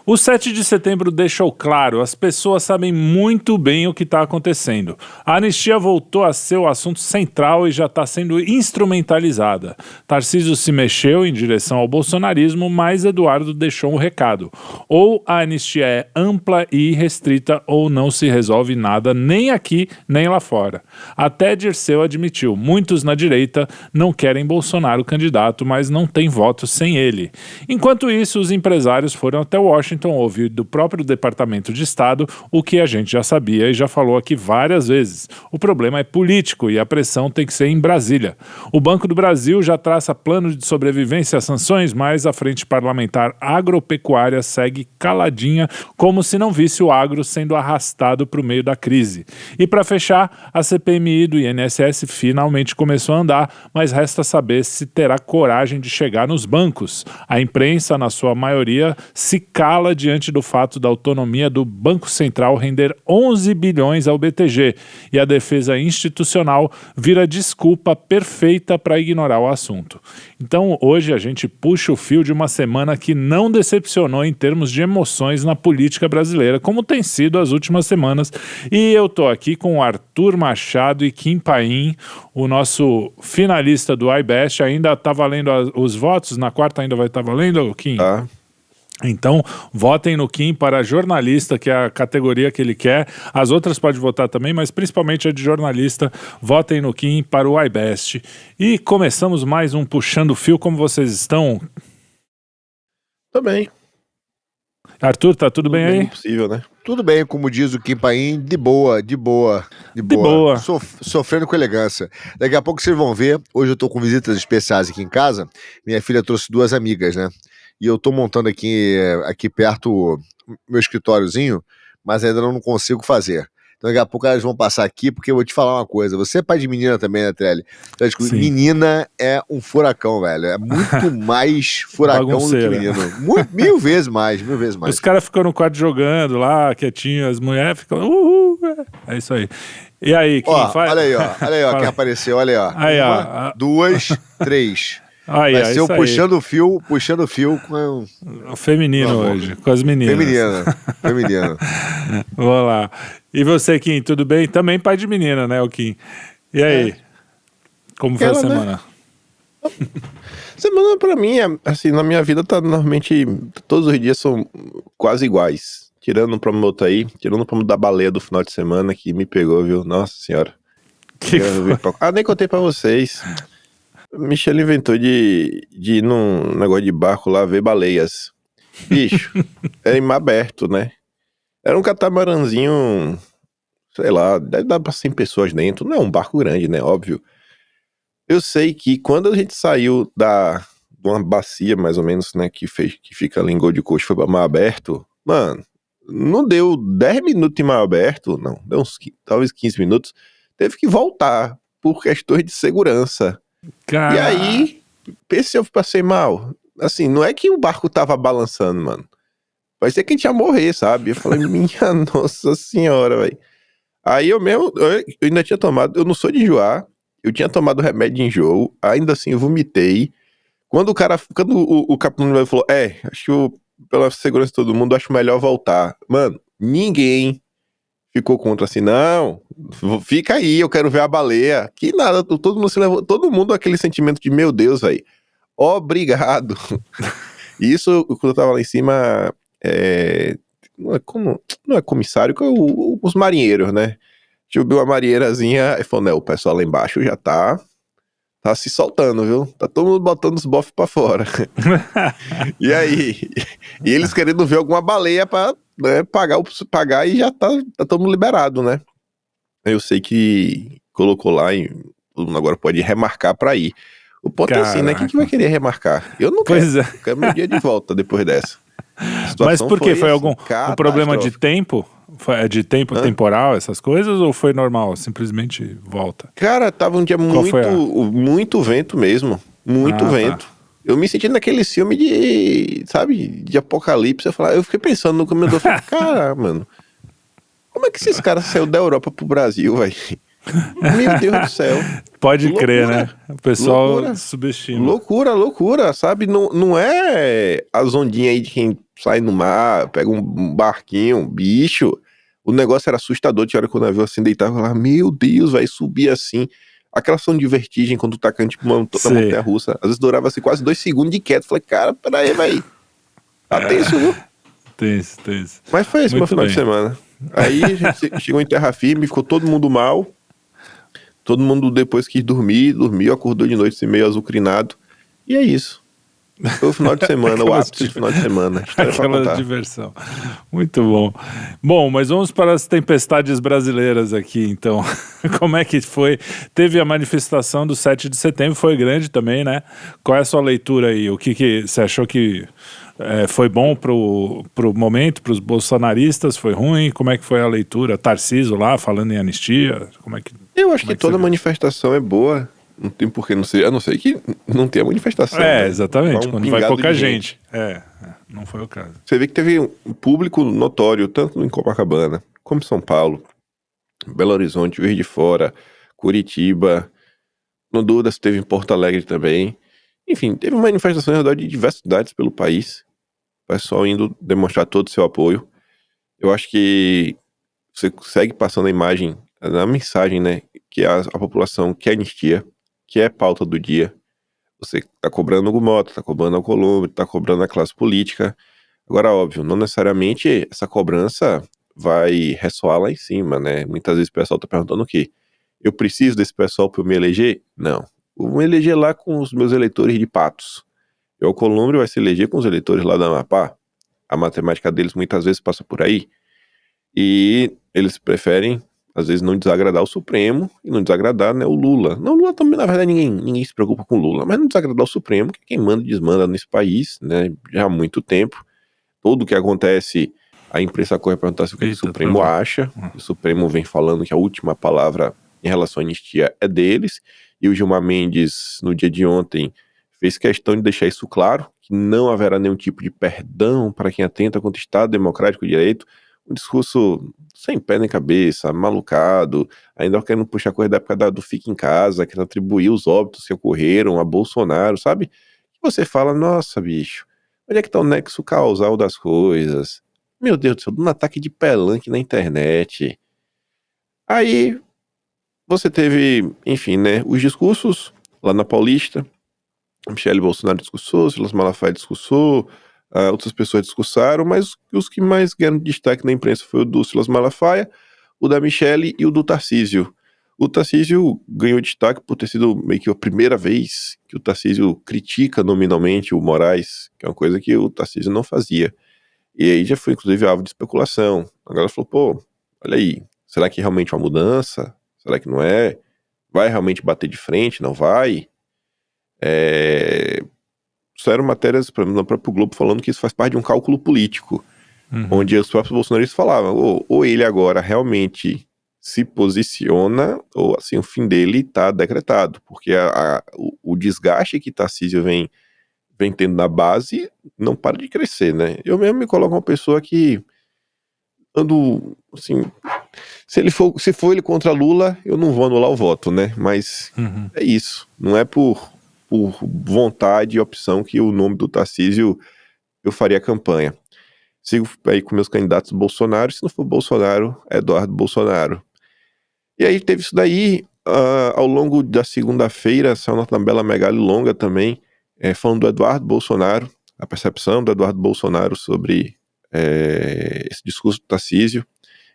O 7 de setembro deixou claro, as pessoas sabem muito bem o que está acontecendo. A anistia voltou a ser o assunto central e já está sendo instrumentalizada. Tarcísio se mexeu em direção ao bolsonarismo, mas Eduardo deixou um recado. Ou a anistia é ampla e irrestrita, ou não se resolve nada nem aqui nem lá fora. Até Dirceu admitiu, muitos na direita não querem Bolsonaro candidato, mas não tem voto sem ele. Enquanto isso, os empresários foram até Washington ouvir do próprio Departamento de Estado o que a gente já sabia e já falou aqui várias vezes. O problema é político e a pressão tem que ser em Brasília. O Banco do Brasil já traça plano de sobrevivência às sanções, mas a Frente Parlamentar Agropecuária segue caladinha, como se não visse o agro sendo arrastado para o meio da crise. E para fechar, a CPMI do INSS finalmente começou a andar, mas resta saber se terá coragem de chegar nos bancos. A imprensa, na sua maioria, se cala diante do fato da autonomia do Banco Central render 11 bilhões ao BTG e a defesa institucional vira desculpa perfeita para ignorar o assunto. Então, hoje a gente puxa o fio de uma semana que não decepcionou em termos de emoções na política brasileira, como tem sido as últimas semanas. E eu tô aqui com o Arthur Machado e Kim Paim, o nosso finalista do iBest. Ainda tá valendo os votos? Na quarta ainda vai estar valendo, Kim? Tá. Então, votem no Kim para jornalista, que é a categoria que ele quer. As outras podem votar também, mas principalmente a de jornalista. Votem no Kim para o iBest. E começamos mais um Puxando o Fio. Como vocês estão? Tô bem. Arthur, tá tudo bem aí? Impossível, né? Tudo bem, como diz o Kim Paim, de boa. Sofrendo com elegância. Daqui a pouco vocês vão ver, hoje eu tô com visitas especiais aqui em casa, minha filha trouxe 2 amigas, né? E eu tô montando aqui perto meu escritóriozinho, mas ainda não consigo fazer. Então daqui a pouco elas vão passar aqui, porque eu vou te falar uma coisa, você é pai de menina também, né, Trelli? Então, menina é um furacão, velho, é muito mais furacão do que menino. Mil vezes mais. Os caras ficam no quarto jogando lá, quietinho, as mulheres ficam... É isso aí. E aí, Kim, olha aí, ó, quem apareceu, olha aí, ó. Aí, 1, 2, 3 Aí, vai ser eu puxando o fio com... O feminino hoje, com as meninas. Feminina. Vamos lá. E você, Kim, tudo bem? Também pai de menina, né, o Kim? E aí? Como foi a semana? Né? Semana pra mim, assim, na minha vida tá normalmente, todos os dias são quase iguais. Tirando um promotor aí, tirando o promotor da baleia do final de semana que me pegou, viu? Nossa senhora. Nem contei pra vocês. Michel inventou de ir num negócio de barco lá ver baleias. Bicho, é em mar aberto, né? Era um catamarãzinho, sei lá, deve dar pra 100 pessoas dentro. Não é um barco grande, né? Óbvio. Eu sei que quando a gente saiu de uma bacia, mais ou menos, né? Que fica ali em Gold Coast, foi pra mar aberto. Mano, não deu 10 minutos em mar aberto, não. Deu uns talvez 15 minutos. Teve que voltar por questões de segurança. E aí, pensei, eu passei mal. Assim, não é que o barco tava balançando, mano. Parecia que a gente ia morrer, sabe? Eu falei, minha nossa senhora, velho. Aí eu ainda tinha tomado, eu não sou de enjoar, eu tinha tomado remédio de enjoo, ainda assim eu vomitei. Quando o capitão falou, acho que pela segurança de todo mundo, acho melhor voltar. Mano, ninguém ficou contra assim, não, fica aí, eu quero ver a baleia. Que nada, todo mundo se levou, todo mundo aquele sentimento de, meu Deus, velho, obrigado. Isso, quando eu tava lá em cima, não é comissário, que é os marinheiros, né? Subiu uma marinheirazinha e falou, né, o pessoal lá embaixo já tá se soltando, viu? Tá todo mundo botando os bofs pra fora. E aí? E eles querendo ver alguma baleia pra, né, pagar e já tá todo mundo liberado, né? Eu sei que colocou lá e todo mundo agora pode remarcar pra ir. O ponto é assim, né? Quem que vai querer remarcar? Eu não quero. Eu quero meu dia de volta depois dessa. Mas por quê? Foi algum um problema de catastrófica. tempo? Foi de tempo temporal, essas coisas? Ou foi normal? Simplesmente volta? Cara, tava um dia muito vento mesmo. Muito vento. Tá. Eu me senti naquele filme de apocalipse. Eu fiquei pensando no caminho, cara, mano, como é que esses caras saíram da Europa pro Brasil, velho? Meu Deus do céu. Pode Loucura, crer, né? O pessoal subestima. Loucura, sabe? Não é as ondinhas aí de quem sai no mar, pega um barquinho, bicho. O negócio era assustador, tinha hora que o navio assim deitava lá, meu Deus, vai subir assim. Aquela ação de vertigem quando tu tá caindo tipo uma montanha-russa. Às vezes durava assim quase 2 segundos de queda. Falei, cara, peraí, velho. Tá tenso, viu? Tenso. Mas foi esse meu Muito final de bem. semana. Aí a gente chegou em terra firme, ficou todo mundo mal. Todo mundo depois quis dormiu, acordou de noite assim, meio azucrinado. E é isso. Foi o final de semana, o ápice do final de semana. História pra Aquela contar. diversão. Muito bom. Bom, mas vamos para as tempestades brasileiras aqui, então. Como é que foi? Teve a manifestação do 7 de setembro, foi grande também, né? Qual é a sua leitura aí? O que você achou que foi bom pro momento, para os bolsonaristas? Foi ruim? Como é que foi a leitura? Tarcísio lá, falando em anistia? Eu acho que Como é que toda você viu? manifestação é boa. Não tem por que não ser. A não ser que não tenha manifestação, né? Exatamente, Vai um quando vai pingado pouca de gente. Não foi o caso. Você vê que teve um público notório, tanto em Copacabana, como em São Paulo, Belo Horizonte, Juiz de Fora, Curitiba, no Dudas teve em Porto Alegre também. Enfim, teve manifestações ao redor de diversas cidades pelo país. O pessoal indo demonstrar todo o seu apoio. Eu acho que você segue passando a mensagem, né? Que a população quer anistia, que é pauta do dia. Você tá cobrando o Gumota, tá cobrando a Alcolumbre, tá cobrando a classe política. Agora, óbvio, não necessariamente essa cobrança vai ressoar lá em cima, né? Muitas vezes o pessoal tá perguntando o quê? Eu preciso desse pessoal para eu me eleger? Não. Eu vou me eleger lá com os meus eleitores de Patos. E o Alcolumbre vai se eleger com os eleitores lá da Amapá. A matemática deles muitas vezes passa por aí. E eles preferem, às vezes, não desagradar o Supremo e não desagradar, né, o Lula. Não, o Lula também, na verdade, ninguém se preocupa com o Lula, mas não desagradar o Supremo, que é quem manda e desmanda nesse país, né, já há muito tempo. Tudo que acontece, a imprensa corre a perguntar se o que o Supremo acha. O Supremo vem falando que a última palavra em relação à anistia é deles. E o Gilmar Mendes, no dia de ontem, fez questão de deixar isso claro, que não haverá nenhum tipo de perdão para quem atenta contra o Estado Democrático de Direito. Um discurso sem pé nem cabeça, malucado, ainda querendo puxar coisa da época do Fica em Casa, querendo atribuir os óbitos que ocorreram a Bolsonaro, sabe? E você fala, nossa, bicho, onde é que tá o nexo causal das coisas? Meu Deus do céu, um ataque de pelanque na internet. Aí, você teve, enfim, né, os discursos lá na Paulista. Michele Bolsonaro discursou, Silas Malafaia discursou, outras pessoas discursaram, mas os que mais ganharam destaque na imprensa foi o do Silas Malafaia, o da Michele e o do Tarcísio. O Tarcísio ganhou destaque por ter sido meio que a primeira vez que o Tarcísio critica nominalmente o Moraes, que é uma coisa que o Tarcísio não fazia. E aí já foi, inclusive, alvo de especulação. A galera falou, pô, olha aí, será que realmente é uma mudança? Será que não é? Vai realmente bater de frente? Não vai? Saíram matérias no próprio Globo falando que isso faz parte de um cálculo político, onde os próprios bolsonaristas falavam, ou ele agora realmente se posiciona, ou assim, o fim dele está decretado, porque o desgaste que Tarcísio vem tendo na base não para de crescer, né? Eu mesmo me coloco uma pessoa que ando, assim, se for ele contra Lula, eu não vou anular o voto, né? Mas é isso, não é por vontade e opção que o nome do Tarcísio eu faria campanha. Sigo aí com meus candidatos Bolsonaro, se não for Bolsonaro, é Eduardo Bolsonaro. E aí teve isso daí, ao longo da segunda-feira, saiu uma tabela mega longa também, falando do Eduardo Bolsonaro, a percepção do Eduardo Bolsonaro sobre esse discurso do Tarcísio.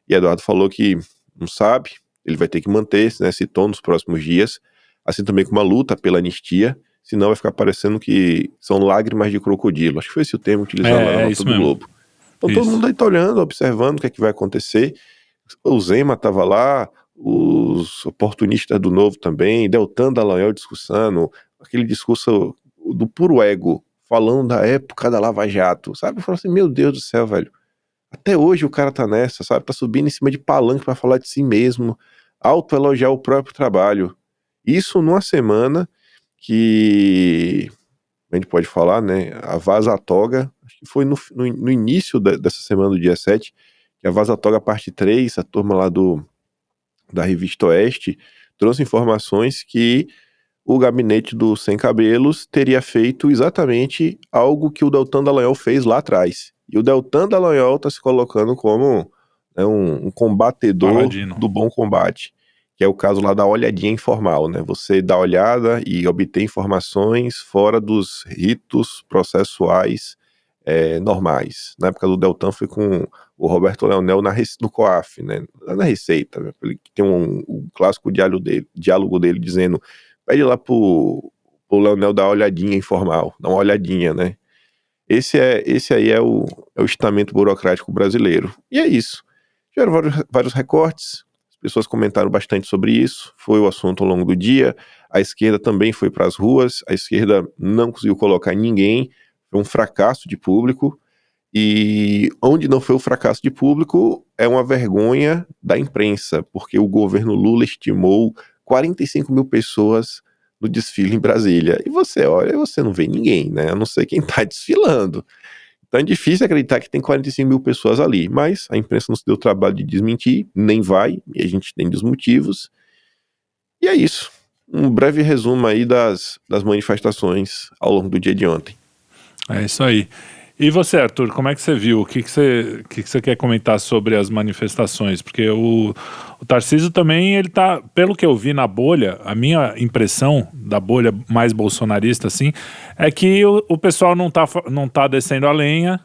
E Eduardo falou que não sabe, ele vai ter que manter, né, esse tom nos próximos dias, assim também com uma luta pela anistia, senão vai ficar parecendo que são lágrimas de crocodilo. Acho que foi esse o termo utilizado lá na nota do Globo. Então todo mundo aí tá olhando, observando o que é que vai acontecer. O Zema tava lá, os oportunistas do Novo também, Deltan Dallagnol discussando, aquele discurso do puro ego, falando da época da Lava Jato, sabe? Falando assim, meu Deus do céu, velho. Até hoje o cara tá nessa, sabe? Tá subindo em cima de palanque pra falar de si mesmo, autoelogiar o próprio trabalho. Isso numa semana que a gente pode falar, né? A Vaza Toga, acho que foi no início dessa semana, do dia 7, que a Vaza Toga parte 3, a turma lá da Revista Oeste, trouxe informações que o gabinete do Sem Cabelos teria feito exatamente algo que o Deltan Dallagnol fez lá atrás. E o Deltan Dallagnol está se colocando como, né, um combatedor Paladino. do bom combate, que é o caso lá da olhadinha informal, né? Você dá olhada e obter informações fora dos ritos processuais normais. Na época do Deltan foi com o Roberto Leonel no COAF, né? Na Receita, né? Ele tem um clássico diálogo dele dizendo: pede lá pro Leonel dar uma olhadinha informal, dar uma olhadinha, né? Esse aí é o estamento burocrático brasileiro. E é isso. Tiveram vários recortes, as pessoas comentaram bastante sobre isso, foi o assunto ao longo do dia. A esquerda também foi para as ruas, a esquerda não conseguiu colocar ninguém, foi um fracasso de público. E onde não foi o fracasso de público é uma vergonha da imprensa, porque o governo Lula estimou 45 mil pessoas no desfile em Brasília. E você olha e você não vê ninguém, né? A não ser quem está desfilando. Então é difícil acreditar que tem 45 mil pessoas ali, mas a imprensa não se deu o trabalho de desmentir, nem vai, e a gente tem dos motivos. E é isso. Um breve resumo aí das manifestações ao longo do dia de ontem. É isso aí. E você, Arthur, como é que você viu? O que você quer comentar sobre as manifestações? Porque o Tarcísio também, ele tá, pelo que eu vi na bolha, a minha impressão da bolha mais bolsonarista, assim, é que o pessoal não tá descendo a lenha,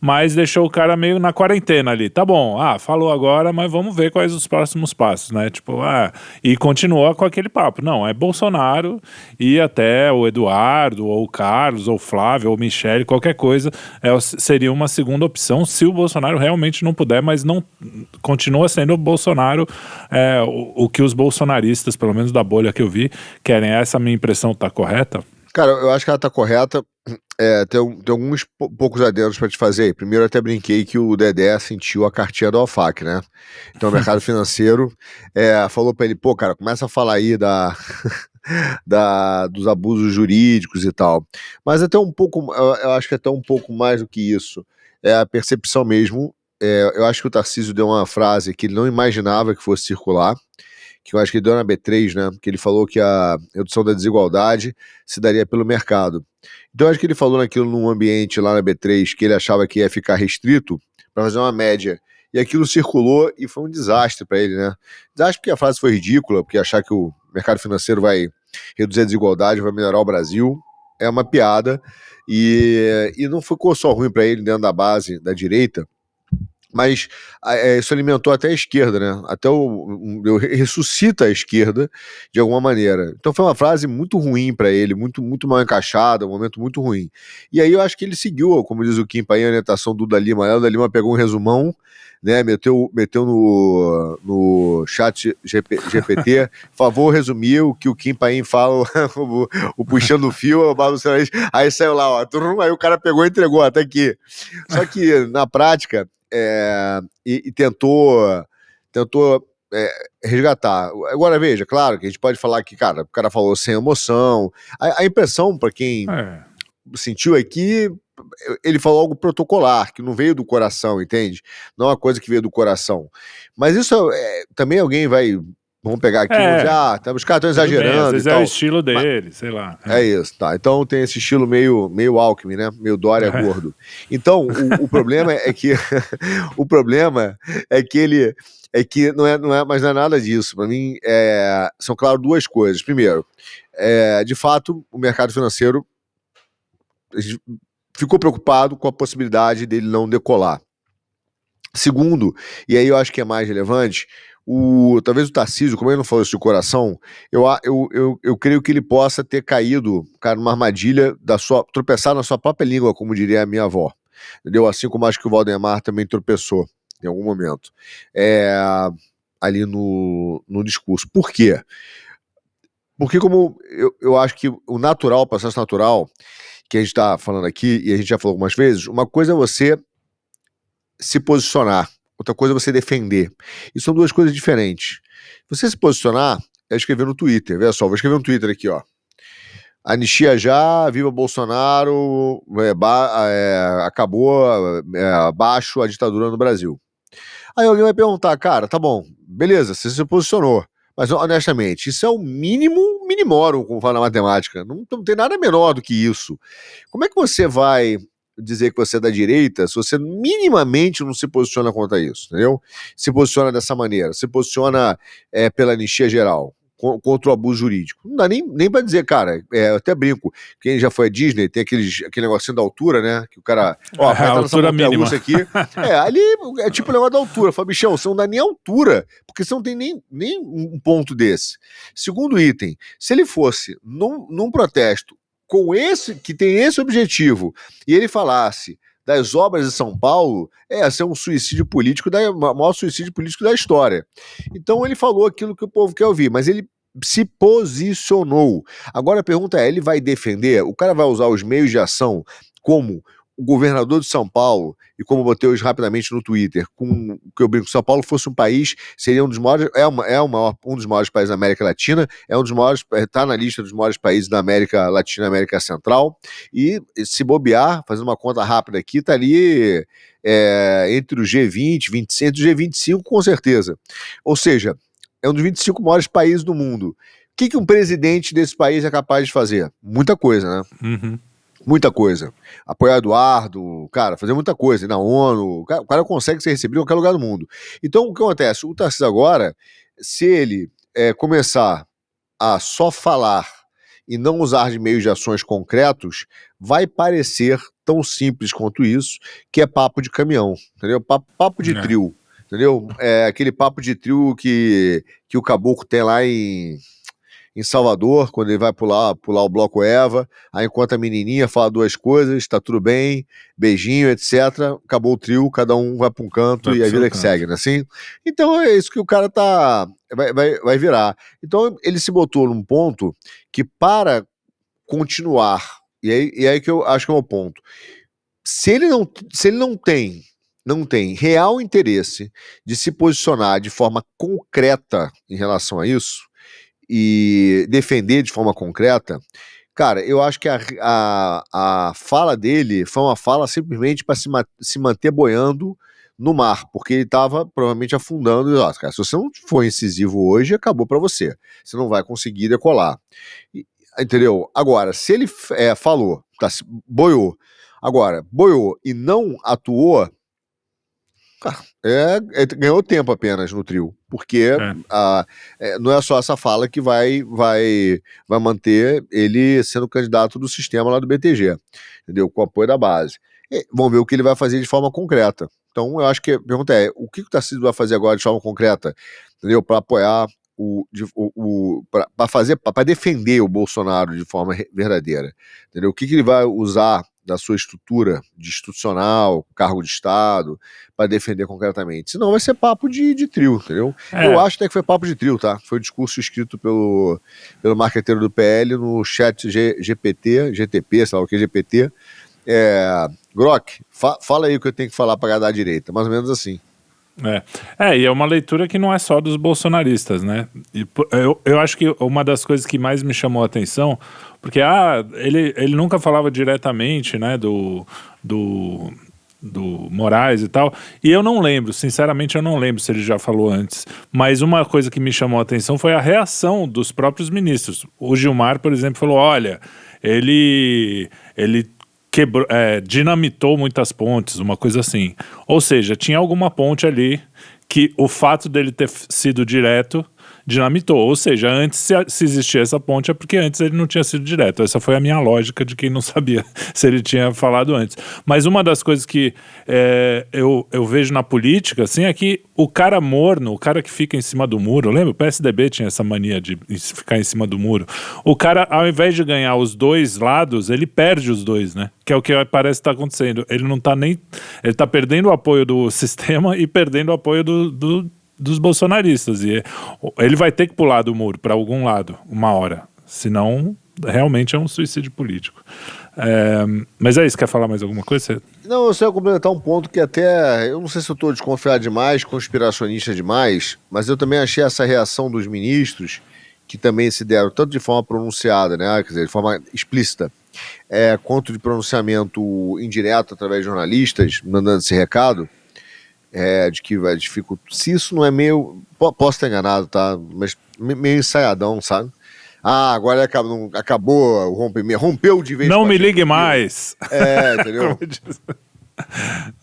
mas deixou o cara meio na quarentena ali. Tá bom, falou agora, mas vamos ver quais os próximos passos, né? Tipo, e continuou com aquele papo. Não, é Bolsonaro e até o Eduardo, ou o Carlos, ou o Flávio, ou o Michele, qualquer coisa, seria uma segunda opção se o Bolsonaro realmente não puder, mas não continua sendo o Bolsonaro, o que os bolsonaristas, pelo menos da bolha que eu vi, querem. Essa minha impressão tá correta? Cara, eu acho que ela tá correta. Tem alguns poucos adendos pra te fazer aí. Primeiro, eu até brinquei que o Dedé sentiu a cartinha do Alfac, né? Então, o mercado financeiro falou pra ele: pô, cara, começa a falar aí dos abusos jurídicos e tal. Mas até um pouco, eu acho que até um pouco mais do que isso. É a percepção mesmo. Eu acho que o Tarcísio deu uma frase que ele não imaginava que fosse circular, que eu acho que ele deu na B3, né? Que ele falou que a redução da desigualdade se daria pelo mercado. Então, eu acho que ele falou naquilo num ambiente lá na B3 que ele achava que ia ficar restrito para fazer uma média. E aquilo circulou e foi um desastre para ele, né? Desastre porque a frase foi ridícula, porque achar que o mercado financeiro vai reduzir a desigualdade, vai melhorar o Brasil, é uma piada. E não ficou só ruim para ele dentro da base da direita, mas isso alimentou até a esquerda, né? Ressuscita a esquerda de alguma maneira. Então foi uma frase muito ruim para ele, muito, muito mal encaixada, um momento muito ruim. E aí eu acho que ele seguiu, como diz o Kim Paim, a orientação do Duda Lima. O Duda Lima pegou um resumão, né? Meteu no chat GPT, favor resumir o que o Kim Paim fala, o puxando o fio, aí saiu lá, ó, aí o cara pegou e entregou até aqui. Só que na prática e tentou resgatar. Agora veja, claro que a gente pode falar que, cara, o cara falou sem emoção. A impressão para quem sentiu é que ele falou algo protocolar, que não veio do coração, entende? Não é uma coisa que veio do coração. Mas isso também alguém vai... Vamos pegar aqui, os caras estão exagerando. Às vezes é o estilo dele, sei lá. É isso, tá. Então tem esse estilo meio Alckmin, né? Meio Dória gordo. Então, o problema é que o problema é que ele não é, mas não é nada disso. Para mim, são claro duas coisas. Primeiro, de fato, o mercado financeiro ficou preocupado com a possibilidade dele não decolar. Segundo, e aí eu acho que é mais relevante, talvez o Tarcísio, como ele não falou isso de coração, eu creio que ele possa ter caído, cara, numa armadilha tropeçar na sua própria língua, como diria a minha avó. Entendeu? Assim como acho que o Valdemar também tropeçou em algum momento. Ali no discurso. Por quê? Porque como eu acho que o processo natural, que a gente está falando aqui, e a gente já falou algumas vezes, uma coisa é você se posicionar, outra coisa é você defender. E são duas coisas diferentes. Você se posicionar é escrever no Twitter. Veja só, vou escrever no Twitter aqui, ó. Anistia já, viva Bolsonaro, acabou, abaixo a ditadura no Brasil. Aí alguém vai perguntar, cara, tá bom, beleza, você se posicionou, mas honestamente, isso é o mínimo minimorum, como fala na matemática. Não tem nada menor do que isso. Como é que você vai dizer que você é da direita se você minimamente não se posiciona contra isso, entendeu? Se posiciona dessa maneira, se posiciona pela anistia geral, contra o abuso jurídico. Não dá nem pra dizer, cara, eu até brinco, quem já foi à Disney, tem aquele negocinho da altura, né, que o cara, aperta nessa montanha-russa aqui, ali é tipo o negócio da altura, fala, bichão, você não dá nem altura, porque você não tem nem um ponto desse. Segundo item, se ele fosse num protesto com que tem esse objetivo, e ele falasse das obras de São Paulo, ia ser um suicídio político, o maior suicídio político da história. Então ele falou aquilo que o povo quer ouvir, mas ele se posicionou. Agora a pergunta é, ele vai defender? O cara vai usar os meios de ação como o governador de São Paulo, e como eu botei hoje rapidamente no Twitter, com que eu brinco, se São Paulo fosse um país, seria um dos maiores, um dos maiores países da América Latina, um dos maiores, está na lista dos maiores países da América Latina e América Central, e se bobear, fazendo uma conta rápida aqui, está ali entre o G20, 25, o G25 com certeza. Ou seja, é um dos 25 maiores países do mundo. O que um presidente desse país é capaz de fazer? Muita coisa, né? Uhum. Muita coisa. Apoiar Eduardo, cara, fazer muita coisa. Na ONU, o cara consegue ser recebido em qualquer lugar do mundo. Então, o que acontece? O Tarcísio agora, se ele começar a só falar e não usar de meios de ações concretos, vai parecer tão simples quanto isso, que é papo de caminhão, entendeu? Papo de trio, entendeu? É aquele papo de trio que o caboclo tem lá em Salvador, quando ele vai pular o bloco Eva, aí enquanto a menininha fala duas coisas, tá tudo bem, beijinho, etc. Acabou o trio, cada um vai para um canto e a vida que segue, né? Assim? Então é isso que o cara vai virar. Então ele se botou num ponto que, para continuar, e aí que eu acho que é o ponto, se ele não tem real interesse de se posicionar de forma concreta em relação a isso, e defender de forma concreta, cara, eu acho que a fala dele foi uma fala simplesmente para se manter boiando no mar, porque ele estava provavelmente afundando. Cara, se você não for incisivo hoje, acabou para você. Você não vai conseguir decolar. Entendeu? Agora, se ele falou, boiou. Agora, boiou e não atuou, cara, ganhou tempo apenas no trio, porque não é só essa fala que vai manter ele sendo candidato do sistema lá do BTG, entendeu? Com o apoio da base. Vamos ver o que ele vai fazer de forma concreta. Então, eu acho que a pergunta é, o que o Tarcísio vai fazer agora de forma concreta, entendeu? Para apoiar para defender o Bolsonaro de forma verdadeira, entendeu? O que ele vai usar da sua estrutura institucional, cargo de Estado, para defender concretamente. Senão vai ser papo de trio, entendeu? Eu acho até que foi papo de trio, tá? Foi um discurso escrito pelo marqueteiro do PL no chat GTP, sei lá o que, GPT. Grok, fala aí o que eu tenho que falar para agradar a direita. Mais ou menos assim. E é uma leitura que não é só dos bolsonaristas, né? E eu acho que uma das coisas que mais me chamou a atenção, porque ele nunca falava diretamente, né, do Moraes e tal, e eu não lembro, sinceramente eu não lembro se ele já falou antes, mas uma coisa que me chamou a atenção foi a reação dos próprios ministros. O Gilmar, por exemplo, falou, olha, ele dinamitou muitas pontes, uma coisa assim. Ou seja, tinha alguma ponte ali que o fato dele ter sido direto dinamitou. Ou seja, antes, se existia essa ponte, é porque antes ele não tinha sido direto. Essa foi a minha lógica de quem não sabia se ele tinha falado antes. Mas uma das coisas que eu vejo na política, assim, é que o cara morno, o cara que fica em cima do muro, lembra? O PSDB tinha essa mania de ficar em cima do muro. O cara, ao invés de ganhar os dois lados, ele perde os dois, né? Que é o que parece estar acontecendo. Ele não tá nem... Ele tá perdendo o apoio do sistema e perdendo o apoio dos bolsonaristas, e ele vai ter que pular do muro para algum lado, uma hora, senão realmente é um suicídio político. Mas é isso, quer falar mais alguma coisa? Não, eu só ia complementar um ponto que até, eu não sei se eu estou desconfiado demais, conspiracionista demais, mas eu também achei essa reação dos ministros, que também se deram tanto de forma pronunciada, né, quer dizer, de forma explícita, quanto de pronunciamento indireto através de jornalistas, mandando esse recado, de que vai dificultar. Se isso não é meio... Posso estar enganado, tá? Mas meio ensaiadão, sabe? Agora acabou o rompimento, rompeu de vez. Não com a me gente, ligue viu? mais. Entendeu?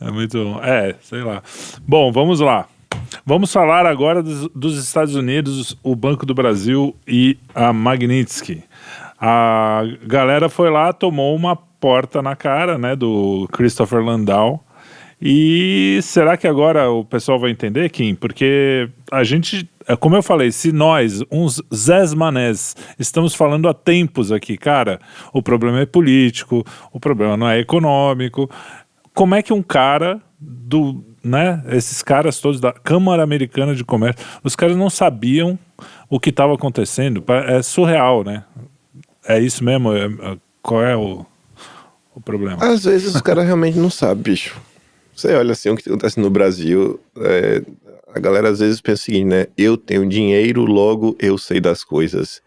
É muito bom. Sei lá. Bom, vamos lá. Vamos falar agora dos Estados Unidos, o Banco do Brasil e a Magnitsky. A galera foi lá, tomou uma porta na cara, né, do Christopher Landau. E será que agora o pessoal vai entender, Kim? Porque a gente, como eu falei, se nós, uns Zés Manés, estamos falando há tempos aqui, cara, o problema é político, o problema não é econômico. Como é que um cara esses caras todos da Câmara Americana de Comércio, os caras não sabiam o que estava acontecendo? É surreal, né? É isso mesmo? Qual é o problema? Às vezes os caras realmente não sabem, bicho. Você olha assim o que acontece no Brasil, a galera às vezes pensa o seguinte, né? Eu tenho dinheiro, logo eu sei das coisas.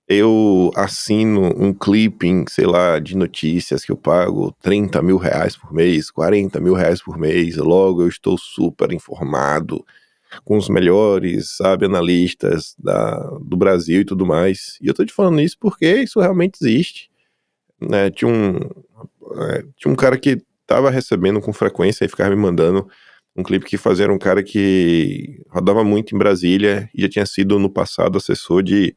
Eu assino um clipping, sei lá, de notícias que eu pago 30 mil reais por mês, 40 mil reais por mês, logo eu estou super informado, com os melhores, sabe, analistas do Brasil e tudo mais. E eu tô te falando isso porque isso realmente existe, né? Tinha um cara que tava recebendo com frequência e ficava me mandando um clipe que fazia um cara que rodava muito em Brasília e já tinha sido no passado assessor de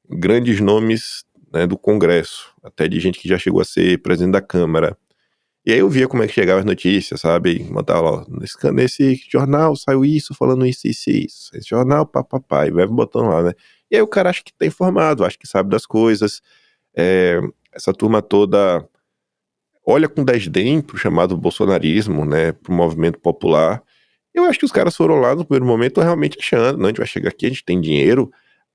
grandes nomes, né, do Congresso, até de gente que já chegou a ser presidente da Câmara. E aí eu via como é que chegavam as notícias, sabe? E mandava lá, nesse jornal saiu isso, falando isso. Esse jornal, papapá, e vai botando lá, né? E aí o cara acha que tá informado, acha que sabe das coisas. Essa turma toda olha com desdém pro chamado bolsonarismo, né, pro movimento popular. Eu acho que os caras foram lá no primeiro momento realmente achando, não, a gente vai chegar aqui, a gente tem dinheiro,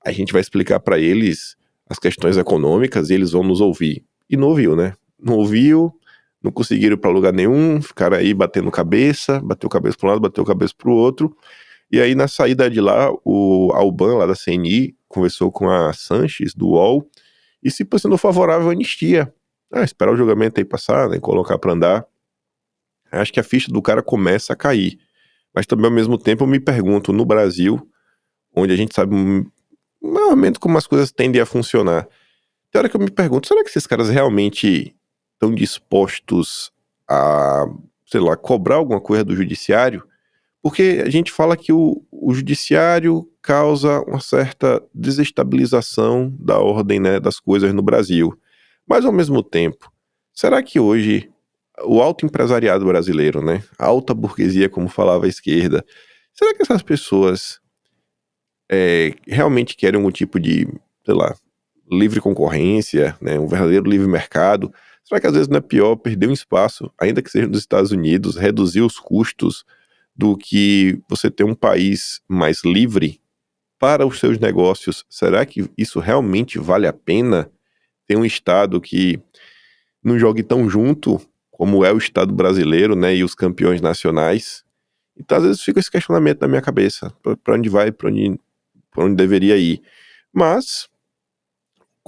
a gente vai explicar pra eles as questões econômicas e eles vão nos ouvir. E não ouviu, né? Não ouviu, não conseguiram ir pra lugar nenhum, ficaram aí batendo cabeça, bateu cabeça pra um lado, bateu cabeça pro outro. E aí na saída de lá, o Alban, lá da CNI, conversou com a Sanches, do UOL, e se posicionou favorável à anistia. Esperar o julgamento aí passar, né, colocar pra andar. Acho que a ficha do cara começa a cair. Mas também, ao mesmo tempo, eu me pergunto, no Brasil, onde a gente sabe normalmente como as coisas tendem a funcionar, tem hora que eu me pergunto, será que esses caras realmente estão dispostos a, sei lá, cobrar alguma coisa do judiciário? Porque a gente fala que o judiciário causa uma certa desestabilização da ordem, né, das coisas no Brasil. Mas, ao mesmo tempo, será que hoje o alto empresariado brasileiro, né, a alta burguesia, como falava a esquerda, será que essas pessoas realmente querem algum tipo de, sei lá, livre concorrência, né, um verdadeiro livre mercado? Será que às vezes não é pior perder um espaço, ainda que seja nos Estados Unidos, reduzir os custos do que você ter um país mais livre para os seus negócios? Será que isso realmente vale a pena ter um Estado que não jogue tão junto como é o Estado brasileiro, né, e os campeões nacionais? Então às vezes fica esse questionamento na minha cabeça, para onde vai, para onde deveria ir. Mas,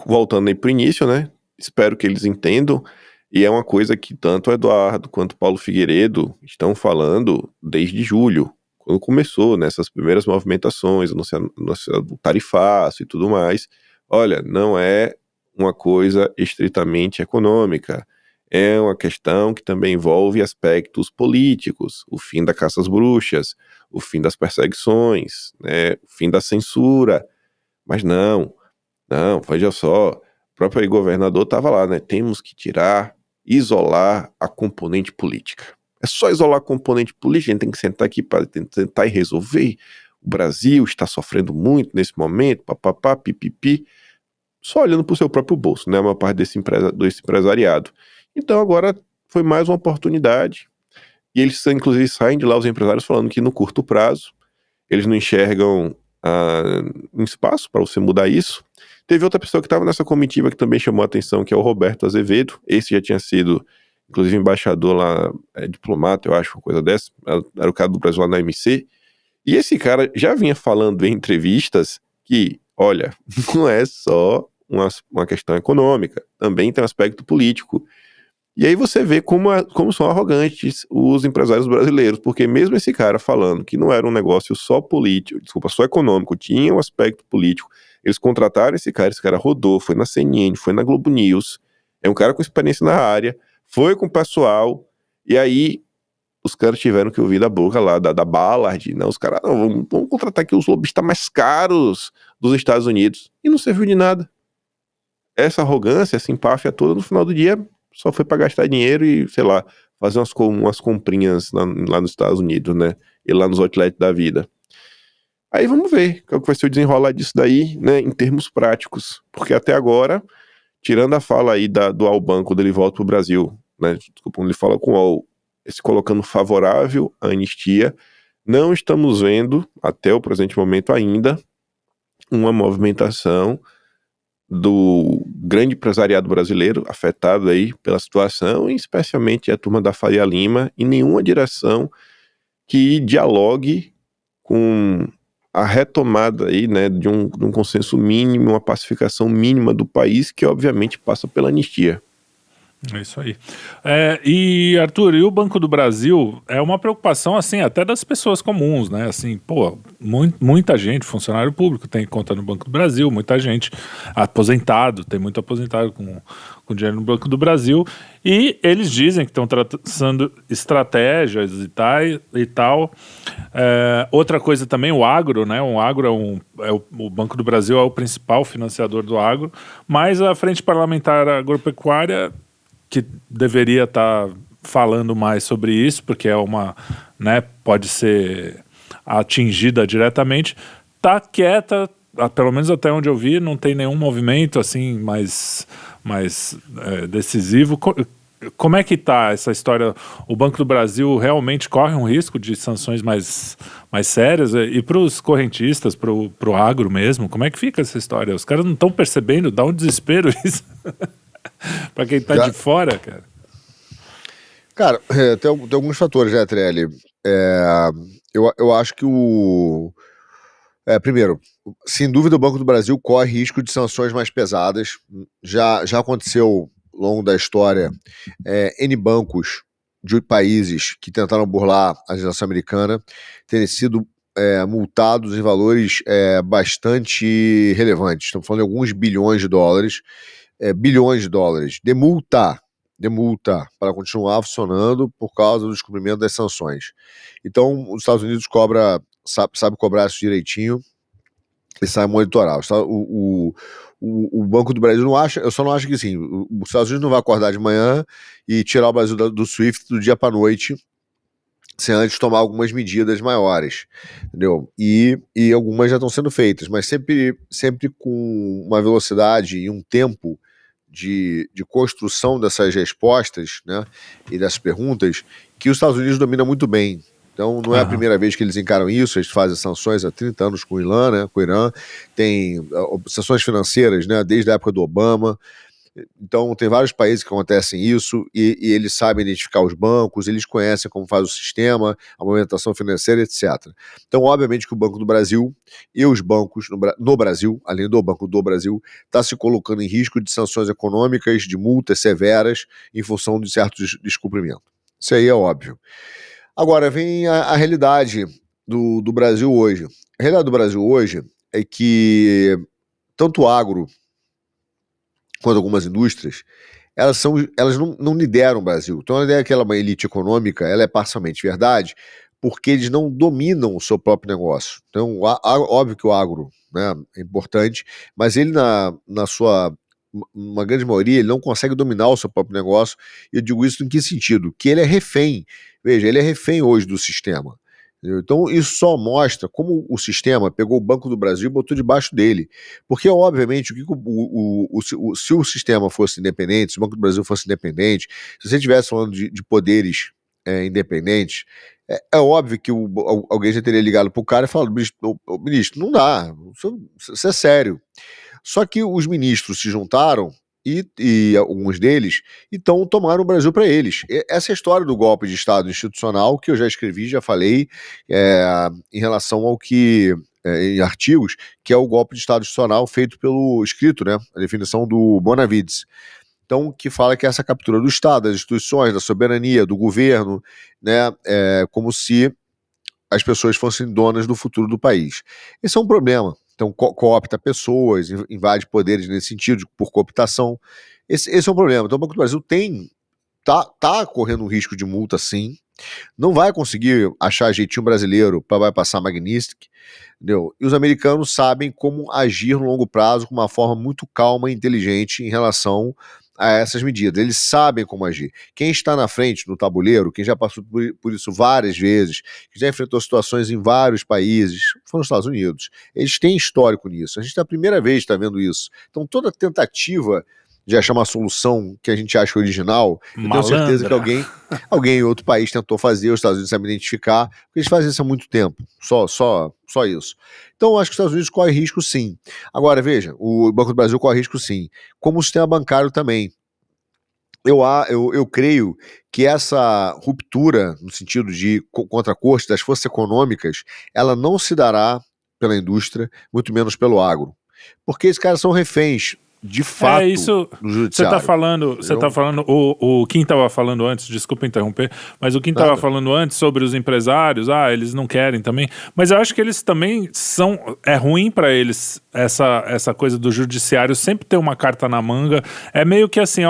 voltando aí pro início, né, espero que eles entendam, e é uma coisa que tanto o Eduardo quanto o Paulo Figueiredo estão falando desde julho, quando começou nessas primeiras movimentações, anunciando o tarifaço e tudo mais. Olha, não é uma coisa estritamente econômica, é uma questão que também envolve aspectos políticos, o fim da caça às bruxas, o fim das perseguições, né, o fim da censura. Mas não, veja só, o próprio governador estava lá, né, temos que isolar a componente política. É só isolar a componente política, a gente tem que sentar aqui para tentar e resolver. O Brasil está sofrendo muito nesse momento, papapá, pipipi, só olhando para o seu próprio bolso, né, a maior parte desse empresariado. Então agora foi mais uma oportunidade, e eles inclusive saem de lá, os empresários, falando que no curto prazo eles não enxergam um espaço para você mudar isso. Teve outra pessoa que estava nessa comitiva que também chamou a atenção, que é o Roberto Azevedo. Esse já tinha sido, inclusive, embaixador lá, diplomata, eu acho, uma coisa dessa. Era o cara do Brasil lá na MC. E esse cara já vinha falando em entrevistas que, olha, não é só uma questão econômica, também tem um aspecto político. E aí você vê como são arrogantes os empresários brasileiros, porque mesmo esse cara falando que não era um negócio só político, só econômico, tinha um aspecto político, Eles contrataram esse cara rodou, foi na CNN, foi na Globo News, é um cara com experiência na área, foi com o pessoal, e aí os caras tiveram que ouvir da boca lá, da Ballard, não, os caras, não, vamos contratar aqui os lobistas mais caros dos Estados Unidos, e não serviu de nada. Essa arrogância, essa empáfia toda, no final do dia, só foi pra gastar dinheiro e, sei lá, fazer umas comprinhas lá nos Estados Unidos, né, e lá nos outlets da vida. Aí vamos ver qual que vai ser o desenrolar disso daí, né, em termos práticos, porque até agora, tirando a fala aí do Al Banco dele volta pro Brasil, né, desculpa, ele fala com o Al, se colocando favorável à anistia, não estamos vendo, até o presente momento ainda, uma movimentação do grande empresariado brasileiro afetado aí pela situação, e especialmente a turma da Faria Lima, em nenhuma direção que dialogue com a retomada aí, né, de um consenso mínimo, uma pacificação mínima do país, que obviamente passa pela anistia. É isso aí. E, Arthur, e o Banco do Brasil é uma preocupação, assim, até das pessoas comuns, né? Assim, pô, muita gente, funcionário público, tem conta no Banco do Brasil, muita gente aposentado, tem muito aposentado com dinheiro no Banco do Brasil, e eles dizem que estão traçando estratégias e tal. Outra coisa também, o agro, né? O agro o Banco do Brasil é o principal financiador do agro, mas a Frente Parlamentar Agropecuária, que deveria estar falando mais sobre isso, porque é uma, né, pode ser atingida diretamente, está quieta, pelo menos até onde eu vi, não tem nenhum movimento assim mais decisivo. Como é que está essa história? O Banco do Brasil realmente corre um risco de sanções mais sérias? E para os correntistas, para o agro mesmo, como é que fica essa história? Os caras não estão percebendo, dá um desespero isso. Pra quem tá de fora, cara. Cara, tem alguns fatores, né, Trelli? Eu acho que primeiro, sem dúvida o Banco do Brasil corre risco de sanções mais pesadas. Já aconteceu ao longo da história N bancos de países que tentaram burlar a legislação americana terem sido multados em valores bastante relevantes. Estamos falando de alguns bilhões de dólares. Bilhões de dólares de multa para continuar funcionando por causa do descumprimento das sanções. Então, os Estados Unidos sabe cobrar isso direitinho e sabe monitorar. O Banco do Brasil não acha, eu só não acho que sim, os Estados Unidos não vai acordar de manhã e tirar o Brasil do SWIFT do dia para noite, sem antes tomar algumas medidas maiores, entendeu? E algumas já estão sendo feitas, mas sempre com uma velocidade e um tempo de construção dessas respostas, né, e dessas perguntas, que os Estados Unidos dominam muito bem. Então não é a primeira vez que eles encaram isso, eles fazem sanções há 30 anos com o Irã, né, com o Irã, tem sanções financeiras, né, desde a época do Obama. Então tem vários países que acontecem isso e eles sabem identificar os bancos, eles conhecem como faz o sistema, a movimentação financeira, etc. Então obviamente que o Banco do Brasil e os bancos no Brasil, além do Banco do Brasil, está se colocando em risco de sanções econômicas, de multas severas em função de certos descumprimentos. Isso aí é óbvio. Agora vem a realidade do Brasil hoje. A realidade do Brasil hoje é que tanto o agro quanto algumas indústrias, elas não lideram o Brasil. Então a ideia que ela é uma elite econômica, ela é parcialmente verdade, porque eles não dominam o seu próprio negócio. Então, óbvio que o agro, né, é importante, mas ele na sua uma grande maioria, ele não consegue dominar o seu próprio negócio. E eu digo isso em que sentido? Que ele é refém. Veja, ele é refém hoje do sistema. Então isso só mostra como o sistema pegou o Banco do Brasil e botou debaixo dele. Porque, obviamente, se o sistema fosse independente, se o Banco do Brasil fosse independente, se você estivesse falando de poderes independentes, é óbvio que alguém já teria ligado para o cara e falado: ministro, não dá, isso é sério. Só que os ministros se juntaram e alguns deles, então tomaram o Brasil para eles. Essa é a história do golpe de Estado institucional que eu já escrevi, já falei em relação ao que, em artigos, que é o golpe de Estado institucional feito escrito, né, a definição do Bonavides. Então, que fala que essa captura do Estado, das instituições, da soberania, do governo, né, como se as pessoas fossem donas do futuro do país. Esse é um problema. Então, coopta pessoas, invade poderes nesse sentido, por cooptação. Esse é um problema. Então, o Banco do Brasil tá correndo um risco de multa, sim. Não vai conseguir achar jeitinho brasileiro para bypassar a Magnitsky, entendeu? E os americanos sabem como agir no longo prazo com uma forma muito calma e inteligente em relação a essas medidas. Eles sabem como agir. Quem está na frente no tabuleiro, quem já passou por isso várias vezes, que já enfrentou situações em vários países, foram os Estados Unidos. Eles têm histórico nisso. A gente é a primeira vez está vendo isso. Então toda tentativa de achar uma solução que a gente acha original, eu tenho certeza que alguém em outro país tentou fazer, os Estados Unidos sabem identificar, porque eles fazem isso há muito tempo, só isso. Então eu acho que os Estados Unidos correm risco sim. Agora, veja, o Banco do Brasil corre risco sim, como o sistema bancário também. Eu creio que essa ruptura, no sentido de contracorte das forças econômicas, ela não se dará pela indústria, muito menos pelo agro. Porque esses caras são reféns, de fato, isso, do judiciário. Você tá falando, o Kim estava falando antes, desculpa interromper, mas o Kim estava falando antes sobre os empresários, eles não querem também, mas eu acho que eles também é ruim para eles essa coisa do judiciário sempre ter uma carta na manga, é meio que assim,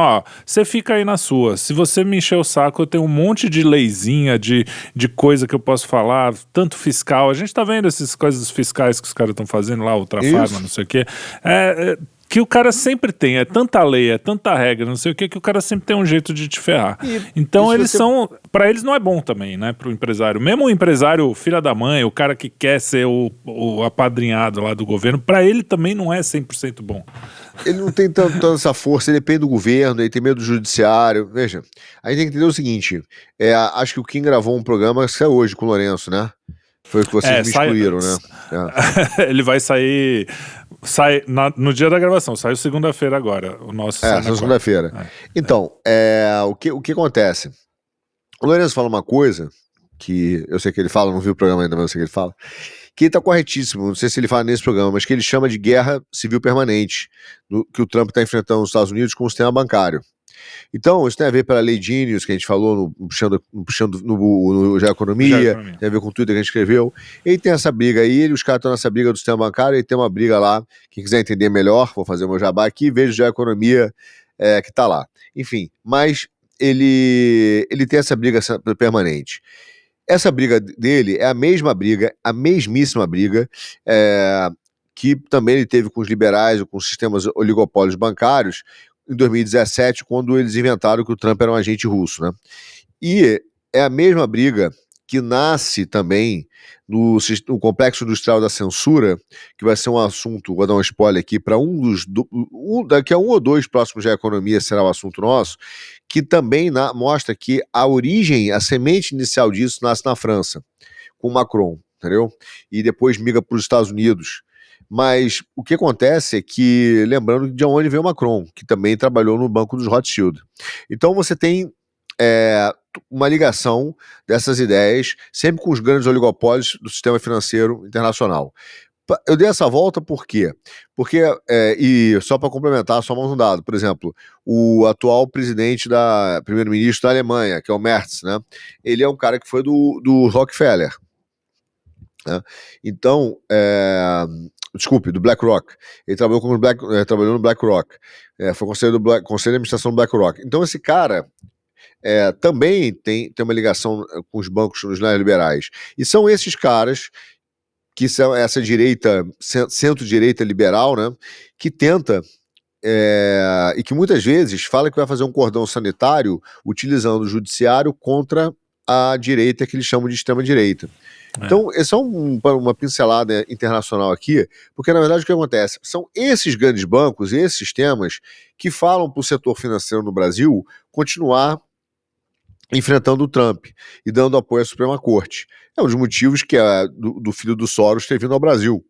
você fica aí na sua, se você me encher o saco, eu tenho um monte de leizinha, de coisa que eu posso falar, tanto fiscal, a gente tá vendo essas coisas fiscais que os caras estão fazendo lá, Ultrafarma, não sei o quê, que o cara sempre tem, é tanta lei, é tanta regra, não sei o que o cara sempre tem um jeito de te ferrar. Então pra eles não é bom também, né, pro empresário. Mesmo o empresário, filha da mãe, o cara que quer ser o apadrinhado lá do governo, pra ele também não é 100% bom. Ele não tem tanta essa força, ele depende do governo, ele tem medo do judiciário. Veja, a gente tem que entender o seguinte, acho que o Kim gravou um programa que saiu hoje com o Lourenço, né? Foi o que vocês me excluíram, né? Ele vai sair... no dia da gravação, saiu segunda-feira agora. O nosso saiu segunda-feira. Então, o que acontece? O Lourenço fala uma coisa que eu sei que ele fala, não vi o programa ainda, mas eu sei que ele fala, que está corretíssimo, não sei se ele fala nesse programa, mas que ele chama de guerra civil permanente, que o Trump está enfrentando nos Estados Unidos com o sistema bancário. Então, isso tem a ver pela lei Genius, que a gente falou, puxando no Já Economia, tem a ver com o Twitter que a gente escreveu. E tem essa briga aí, os caras estão nessa briga do sistema bancário, e tem uma briga lá, quem quiser entender melhor, vou fazer o meu jabá aqui, veja o Já Economia que está lá. Enfim, mas ele tem essa briga permanente. Essa briga dele é a mesma briga, a mesmíssima briga, que também ele teve com os liberais, ou com os sistemas oligopólios bancários, em 2017, quando eles inventaram que o Trump era um agente russo, né? E é a mesma briga que nasce também no complexo industrial da censura, que vai ser um assunto, vou dar um spoiler aqui, para daqui a 1 ou 2 próximos da economia será o assunto nosso, que também mostra que a origem, a semente inicial disso nasce na França, com Macron, entendeu? E depois migra para os Estados Unidos. Mas o que acontece é que, lembrando de onde veio o Macron, que também trabalhou no Banco dos Rothschild. Então você tem uma ligação dessas ideias, sempre com os grandes oligopólios do sistema financeiro internacional. Eu dei essa volta por quê? Porque, e só para complementar, só mais um dado, por exemplo, o atual primeiro-ministro da Alemanha, que é o Merz, né? Ele é um cara que foi do Rockefeller. Né? Então, desculpe, do BlackRock. Ele trabalhou no BlackRock. Foi conselheiro de administração do BlackRock. Então, esse cara também tem uma ligação com os bancos nos neoliberais. E são esses caras que são essa direita, centro-direita liberal, né, que tenta e que muitas vezes fala que vai fazer um cordão sanitário utilizando o judiciário contra a direita, que eles chamam de extrema-direita. Então, é só uma pincelada internacional aqui, porque na verdade o que acontece? São esses grandes bancos, esses sistemas, que falam para o setor financeiro no Brasil continuar enfrentando o Trump e dando apoio à Suprema Corte. É um dos motivos que do filho do Soros ter vindo ao Brasil,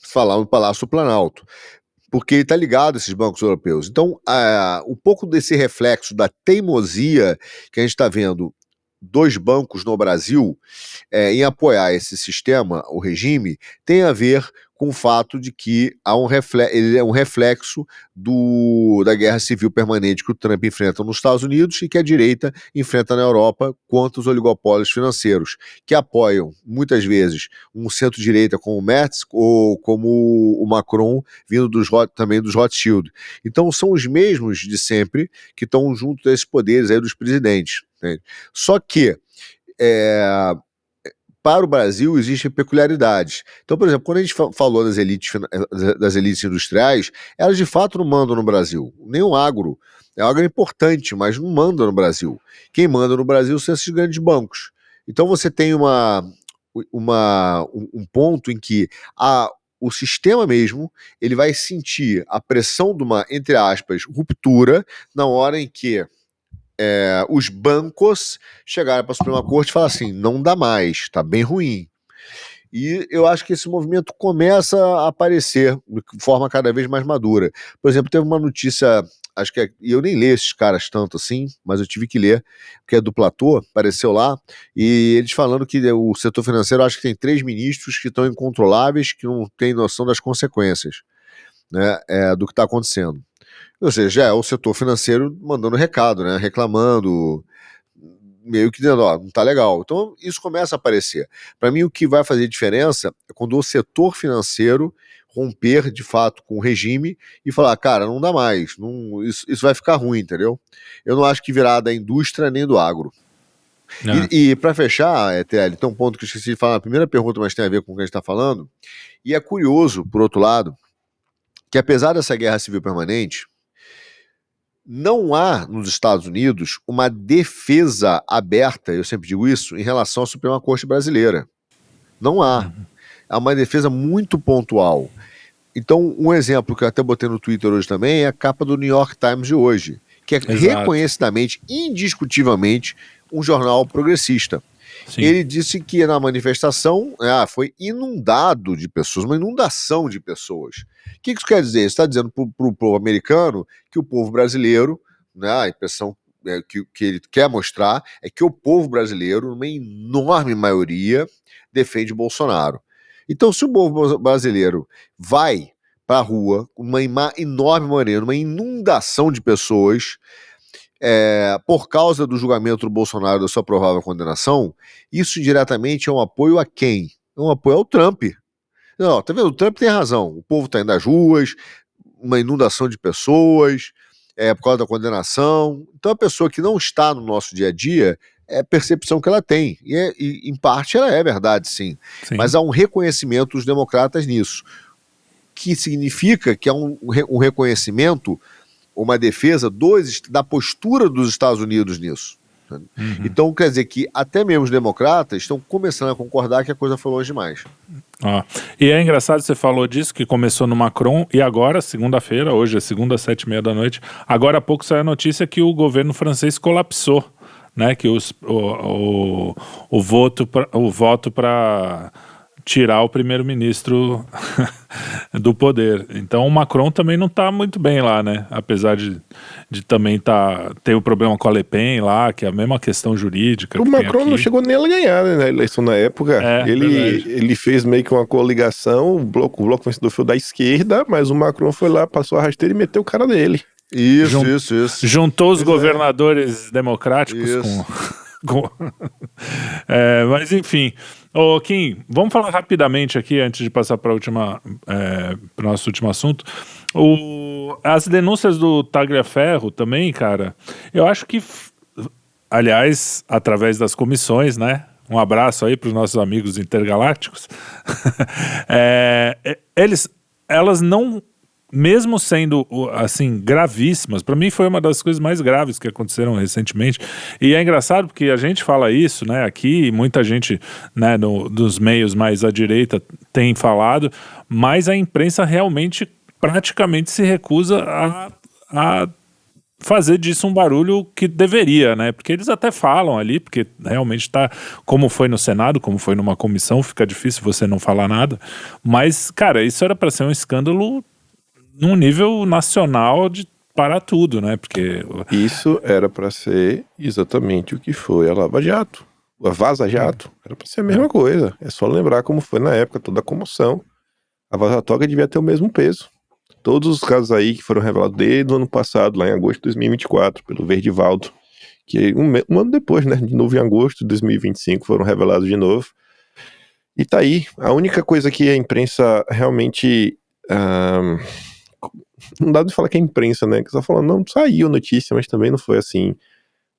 falar no Palácio do Planalto, porque ele está ligado a esses bancos europeus. Então, um pouco desse reflexo da teimosia que a gente está vendo dos bancos no Brasil em apoiar esse sistema, o regime, tem a ver com o fato de que ele é um reflexo da guerra civil permanente que o Trump enfrenta nos Estados Unidos e que a direita enfrenta na Europa contra os oligopólios financeiros, que apoiam, muitas vezes, um centro-direita como o Merz ou como o Macron, vindo também dos Rothschild. Então, são os mesmos de sempre que estão junto desses poderes aí dos presidentes. Né? Só que para o Brasil existem peculiaridades. Então, por exemplo, quando a gente falou das elites industriais, elas de fato não mandam no Brasil. Nem o agro. O agro é importante, mas não manda no Brasil. Quem manda no Brasil são esses grandes bancos. Então você tem um ponto em que o sistema mesmo ele vai sentir a pressão de uma, entre aspas, ruptura na hora em que os bancos chegaram para a Suprema Corte e falaram assim, não dá mais, está bem ruim. E eu acho que esse movimento começa a aparecer de forma cada vez mais madura. Por exemplo, teve uma notícia, e eu nem leio esses caras tanto assim, mas eu tive que ler, que é do Platô, apareceu lá, e eles falando que o setor financeiro, acho que tem 3 ministros que estão incontroláveis, que não têm noção das consequências, né, do que está acontecendo. Ou seja, é o setor financeiro mandando recado, né, reclamando, meio que dizendo, ó, não tá legal. Então isso começa a aparecer. Para mim o que vai fazer diferença é quando o setor financeiro romper de fato com o regime e falar, cara, não dá mais, isso vai ficar ruim, entendeu? Eu não acho que virá da indústria nem do agro. E para fechar, TL, tem um ponto que eu esqueci de falar na primeira pergunta, mas tem a ver com o que a gente está falando, e é curioso, por outro lado, que apesar dessa guerra civil permanente, não há nos Estados Unidos uma defesa aberta, eu sempre digo isso, em relação à Suprema Corte brasileira. Não há. Há uma defesa muito pontual. Então, um exemplo que eu até botei no Twitter hoje também é a capa do New York Times de hoje, que é reconhecidamente, indiscutivelmente, um jornal progressista. Sim. Ele disse que na manifestação foi inundado de pessoas, uma inundação de pessoas. O que isso quer dizer? Isso está dizendo para o povo americano que o povo brasileiro, né, a impressão que ele quer mostrar é que o povo brasileiro, numa enorme maioria, defende Bolsonaro. Então, se o povo brasileiro vai para a rua, uma enorme maneira, uma inundação de pessoas, por causa do julgamento do Bolsonaro da sua provável condenação, isso diretamente é um apoio a quem? É um apoio ao Trump. Não, tá vendo? O Trump tem razão. O povo está indo às ruas, uma inundação de pessoas, por causa da condenação. Então a pessoa que não está no nosso dia a dia, é a percepção que ela tem. E em parte ela é verdade, sim. Mas há um reconhecimento dos democratas nisso. Que significa que há um reconhecimento, uma defesa da postura dos Estados Unidos nisso. Então quer dizer que até mesmo os democratas estão começando a concordar que a coisa foi longe demais. E é engraçado, você falou disso, que começou no Macron e agora, segunda-feira, hoje é segunda, 7h30 da noite, agora há pouco saiu a notícia que o governo francês colapsou, né, que o voto para tirar o primeiro-ministro do poder. Então o Macron também não está muito bem lá, né? Apesar de também ter o problema com a Le Pen lá, que é a mesma questão jurídica. O Macron não chegou nem a ganhar, né, na eleição na época. Ele fez meio que uma coligação, o bloco vencedor foi da esquerda, mas o Macron foi lá, passou a rasteira e meteu o cara dele. Isso. Juntou os governadores democráticos com... mas enfim, Kim, vamos falar rapidamente aqui antes de passar para o nosso último assunto. As denúncias do Tagliaferro também, cara, eu acho que, aliás, através das comissões, né? Um abraço aí para os nossos amigos intergalácticos. Elas não, mesmo sendo assim gravíssimas, para mim foi uma das coisas mais graves que aconteceram recentemente, e é engraçado porque a gente fala isso, né, aqui, muita gente, né, dos meios mais à direita tem falado, mas a imprensa realmente praticamente se recusa a fazer disso um barulho que deveria, né, porque eles até falam ali, porque realmente tá, como foi no Senado, como foi numa comissão, fica difícil você não falar nada, mas, cara, isso era para ser um escândalo num nível nacional para tudo, né? Porque isso era para ser exatamente o que foi a Lava Jato, a Vaza Jato. Era para ser a mesma coisa. É só lembrar como foi na época, toda a comoção. A Vaza Toga devia ter o mesmo peso. Todos os casos aí que foram revelados desde o ano passado, lá em agosto de 2024, pelo Verdivaldo, que um ano depois, né, de novo em agosto de 2025, foram revelados de novo. E tá aí, a única coisa que a imprensa realmente... não dá de falar que é imprensa, né, que só falando, não, saiu notícia, mas também não foi assim,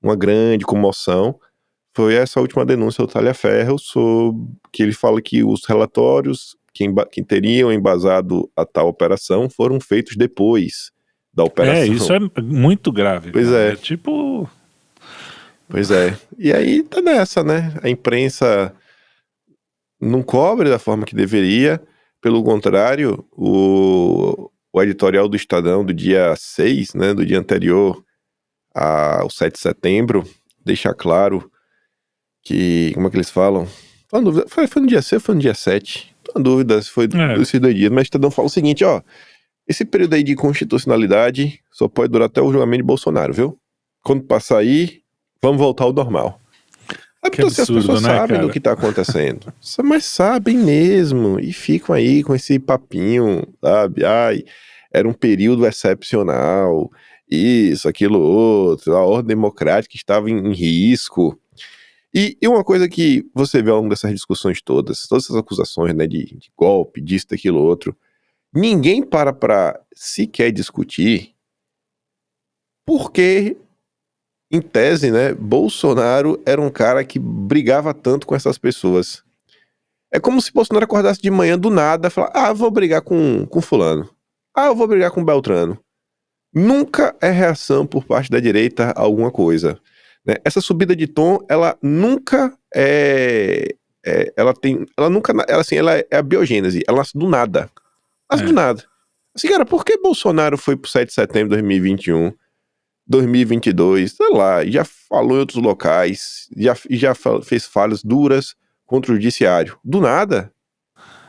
uma grande comoção. Foi essa última denúncia do Talhaferro, sobre que ele fala que os relatórios que teriam embasado a tal operação foram feitos depois da operação. Isso é muito grave. Pois cara. é. É tipo... Pois é. E aí tá nessa, né? A imprensa não cobre da forma que deveria. Pelo contrário, o editorial do Estadão do dia 6, né, do dia anterior ao 7 de setembro, deixa claro que, como é que eles falam? Foi no dia 6 ou foi no dia 7? Tô na dúvida se foi esses 2 dias, mas o Estadão fala o seguinte, ó, esse período aí de constitucionalidade só pode durar até o julgamento de Bolsonaro, viu? Quando passar aí, vamos voltar ao normal. Que absurdo, as pessoas né, sabem cara? do que tá acontecendo, mas sabem mesmo, e ficam aí com esse papinho, sabe? Ai, era um período excepcional, isso, aquilo, outro, a ordem democrática estava em risco. E uma coisa que você vê ao longo dessas discussões todas essas acusações, né, de golpe, disso, daquilo, outro, ninguém para sequer discutir porque, em tese, né, Bolsonaro era um cara que brigava tanto com essas pessoas. É como se Bolsonaro acordasse de manhã do nada e falasse, vou brigar com fulano. Eu vou brigar com Beltrano. Nunca é reação por parte da direita a alguma coisa. Né? Essa subida de tom, ela nunca ela é a biogênese, ela nasce do nada. Nasce do nada. Assim, cara, por que Bolsonaro foi pro 7 de setembro de 2021, 2022, sei lá, já falou em outros locais, já fez falhas duras contra o judiciário? Do nada.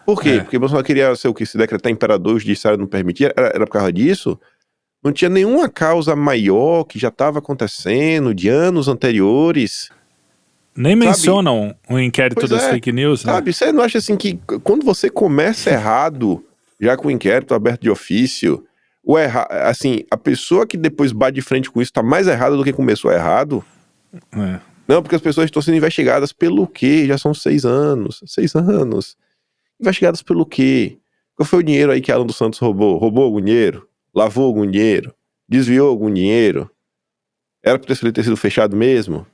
Por quê? Porque Bolsonaro queria ser o que? Se decretar imperador, o judiciário não permitia? Era por causa disso? Não tinha nenhuma causa maior que já estava acontecendo de anos anteriores. Nem mencionam o inquérito das fake news, né? Sabe, você não acha assim que quando você começa errado, já com o inquérito aberto de ofício, assim, a pessoa que depois bate de frente com isso tá mais errada do que começou errado? Não, porque as pessoas estão sendo investigadas pelo quê? Já são 6 anos. 6 anos. Investigadas pelo quê? Qual foi o dinheiro aí que Alan dos Santos roubou? Roubou algum dinheiro? Lavou algum dinheiro? Desviou algum dinheiro? Era para ter sido fechado mesmo?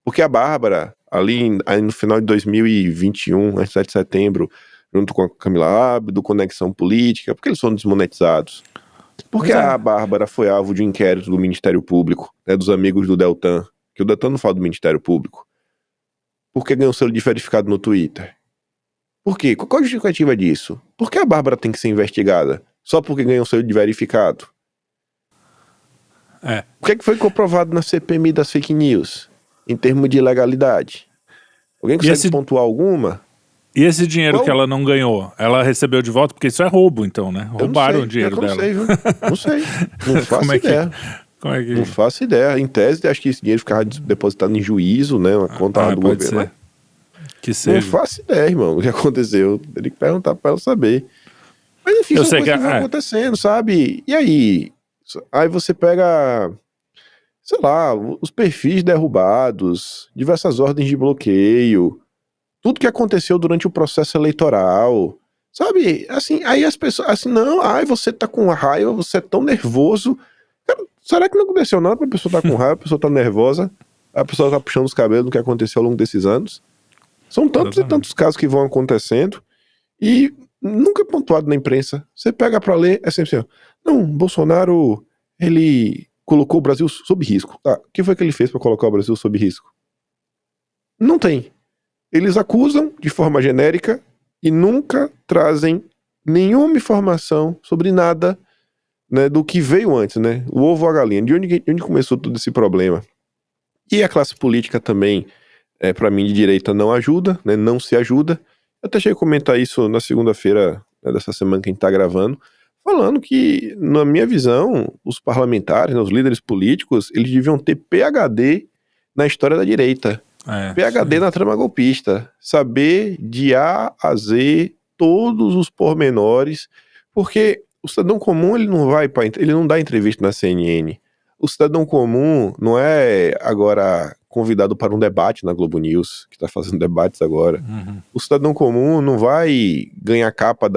Porque a Bárbara, ali no final de 2021, antes de 7 de setembro, junto com a Camila Abdo, Conexão Política, porque eles foram desmonetizados? Porque a Bárbara foi alvo de um inquérito do Ministério Público, né, dos amigos do Deltan, que o Deltan não fala do Ministério Público. Porque ganhou selo de verificado no Twitter? Por quê? Qual a justificativa disso? Por que a Bárbara tem que ser investigada? Só porque ganhou selo de verificado? O que foi comprovado na CPMI das fake news? Em termos de legalidade? Alguém consegue pontuar alguma? E esse dinheiro que ela não ganhou, ela recebeu de volta? Porque isso é roubo, então, né? Roubaram o dinheiro dela. Não sei. Não faço ideia. Não faço ideia. Em tese, acho que esse dinheiro ficava depositado em juízo, né? Uma conta lá do governo. Que seja. Não faço ideia, irmão, o que aconteceu. Teria que perguntar pra ela saber. Mas enfim, são coisas que vão acontecendo, sabe? E aí? Aí você pega, sei lá, os perfis derrubados, diversas ordens de bloqueio, tudo que aconteceu durante o processo eleitoral, sabe? Assim, aí as pessoas, assim, não, você tá com raiva, você é tão nervoso. Cara, será que não aconteceu nada pra pessoa tá com raiva, a pessoa tá nervosa, a pessoa tá puxando os cabelos do que aconteceu ao longo desses anos? São tantos e tantos casos que vão acontecendo e nunca é pontuado na imprensa. Você pega pra ler, é sempre assim, não, Bolsonaro, ele colocou o Brasil sob risco. O que foi que ele fez pra colocar o Brasil sob risco? Não tem. Eles acusam de forma genérica e nunca trazem nenhuma informação sobre nada, né, do que veio antes, né? O ovo ou a galinha, de onde começou todo esse problema. E a classe política também, pra mim, de direita, não ajuda, né? Não se ajuda. Eu até cheguei a comentar isso na segunda-feira, né, dessa semana que a gente tá gravando, falando que, na minha visão, os parlamentares, né, os líderes políticos, eles deviam ter PhD na história da direita. PhD na trama golpista. Saber de A a Z todos os pormenores, porque o cidadão comum ele não dá entrevista na CNN. O cidadão comum não é agora convidado para um debate na Globo News, que está fazendo debates agora. O cidadão comum não vai ganhar capa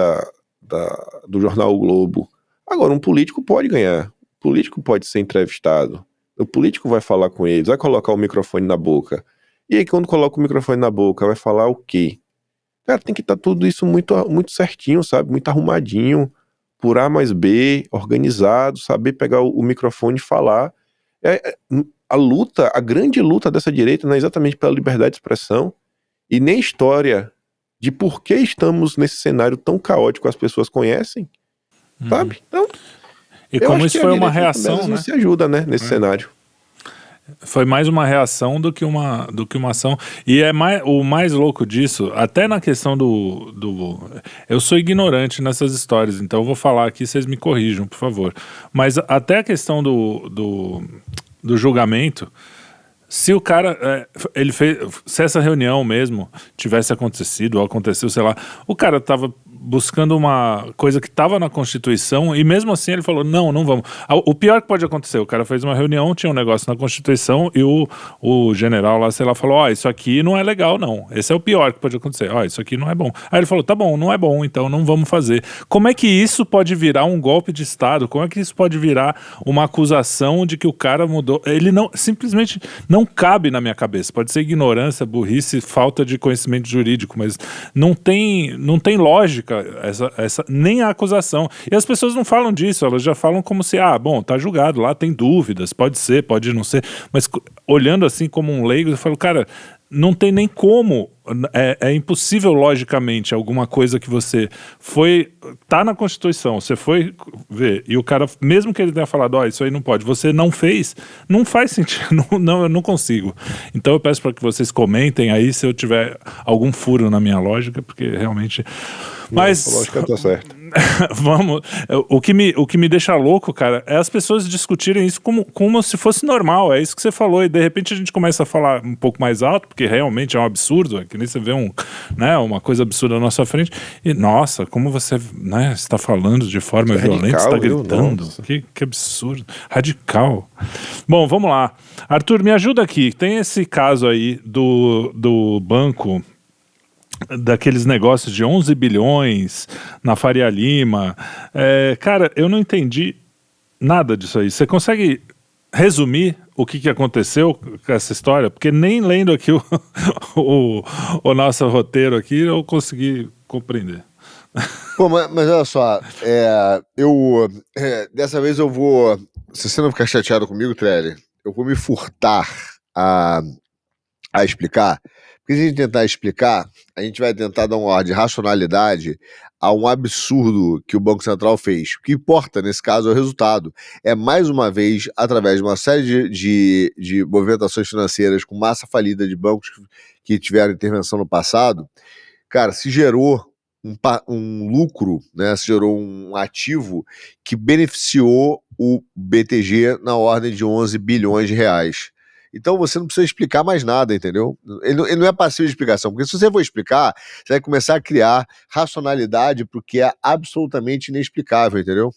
do jornal O Globo. Agora, um político pode ganhar. O político pode ser entrevistado. O político vai falar com eles, vai colocar o microfone na boca. E aí, quando coloca o microfone na boca, vai falar o quê? Cara, tem que estar tudo isso muito, muito certinho, sabe? Muito arrumadinho, por A mais B, organizado, saber pegar o microfone e falar. A grande luta dessa direita não é exatamente pela liberdade de expressão e nem história de por que estamos nesse cenário tão caótico as pessoas conhecem, sabe? Então, e como isso foi uma reação, né? Não se ajuda, né, nesse cenário. Foi mais uma reação do que uma ação. E o mais louco disso, até na questão eu sou ignorante nessas histórias, então eu vou falar aqui, vocês me corrijam, por favor. Mas até a questão do julgamento, se o cara, se essa reunião mesmo tivesse acontecido, ou aconteceu, sei lá, o cara tava buscando uma coisa que estava na Constituição e mesmo assim ele falou, não vamos. O pior que pode acontecer, o cara fez uma reunião, tinha um negócio na Constituição e o general lá, sei lá, falou, isso aqui não é legal não, esse é o pior que pode acontecer, isso aqui não é bom. Aí ele falou, tá bom, não é bom, então não vamos fazer. Como é que isso pode virar um golpe de Estado? Como é que isso pode virar uma acusação de que o cara mudou? Ele simplesmente não cabe na minha cabeça, pode ser ignorância, burrice, falta de conhecimento jurídico, mas não tem lógica nem a acusação. E as pessoas não falam disso, elas já falam como se, tá julgado lá, tem dúvidas, pode ser, pode não ser, mas olhando assim como um leigo, eu falo, cara, não tem nem como, é impossível logicamente alguma coisa que você tá na Constituição, você foi ver, e o cara, mesmo que ele tenha falado, isso aí não pode, você não fez, não faz sentido, eu não consigo. Então eu peço para que vocês comentem aí se eu tiver algum furo na minha lógica, porque realmente... Mas a lógica tá certa. Vamos, o que me deixa louco, cara, é as pessoas discutirem isso como se fosse normal, é isso que você falou, e de repente a gente começa a falar um pouco mais alto, porque realmente é um absurdo, que nem você vê uma coisa absurda na nossa frente, e nossa, como você está falando de forma violenta, está gritando, que absurdo, radical. Bom, vamos lá, Arthur, me ajuda aqui, tem esse caso aí do banco, daqueles negócios de 11 bilhões na Faria Lima. Cara, eu não entendi nada disso aí. Você consegue resumir o que aconteceu com essa história? Porque nem lendo aqui o nosso roteiro aqui eu consegui compreender. Pô, mas olha só, dessa vez eu vou, se você não ficar chateado comigo, Trelli, eu vou me furtar a explicar. Porque se a gente tentar explicar, a gente vai tentar dar uma ordem de racionalidade a um absurdo que o Banco Central fez. O que importa, nesse caso, é o resultado. É, mais uma vez, através de uma série de movimentações financeiras com massa falida de bancos que tiveram intervenção no passado, cara, se gerou um lucro, né, se gerou um ativo que beneficiou o BTG na ordem de 11 bilhões de reais. Então você não precisa explicar mais nada, entendeu? Ele não é passivo de explicação, porque se você for explicar, você vai começar a criar racionalidade para o que é absolutamente inexplicável, entendeu?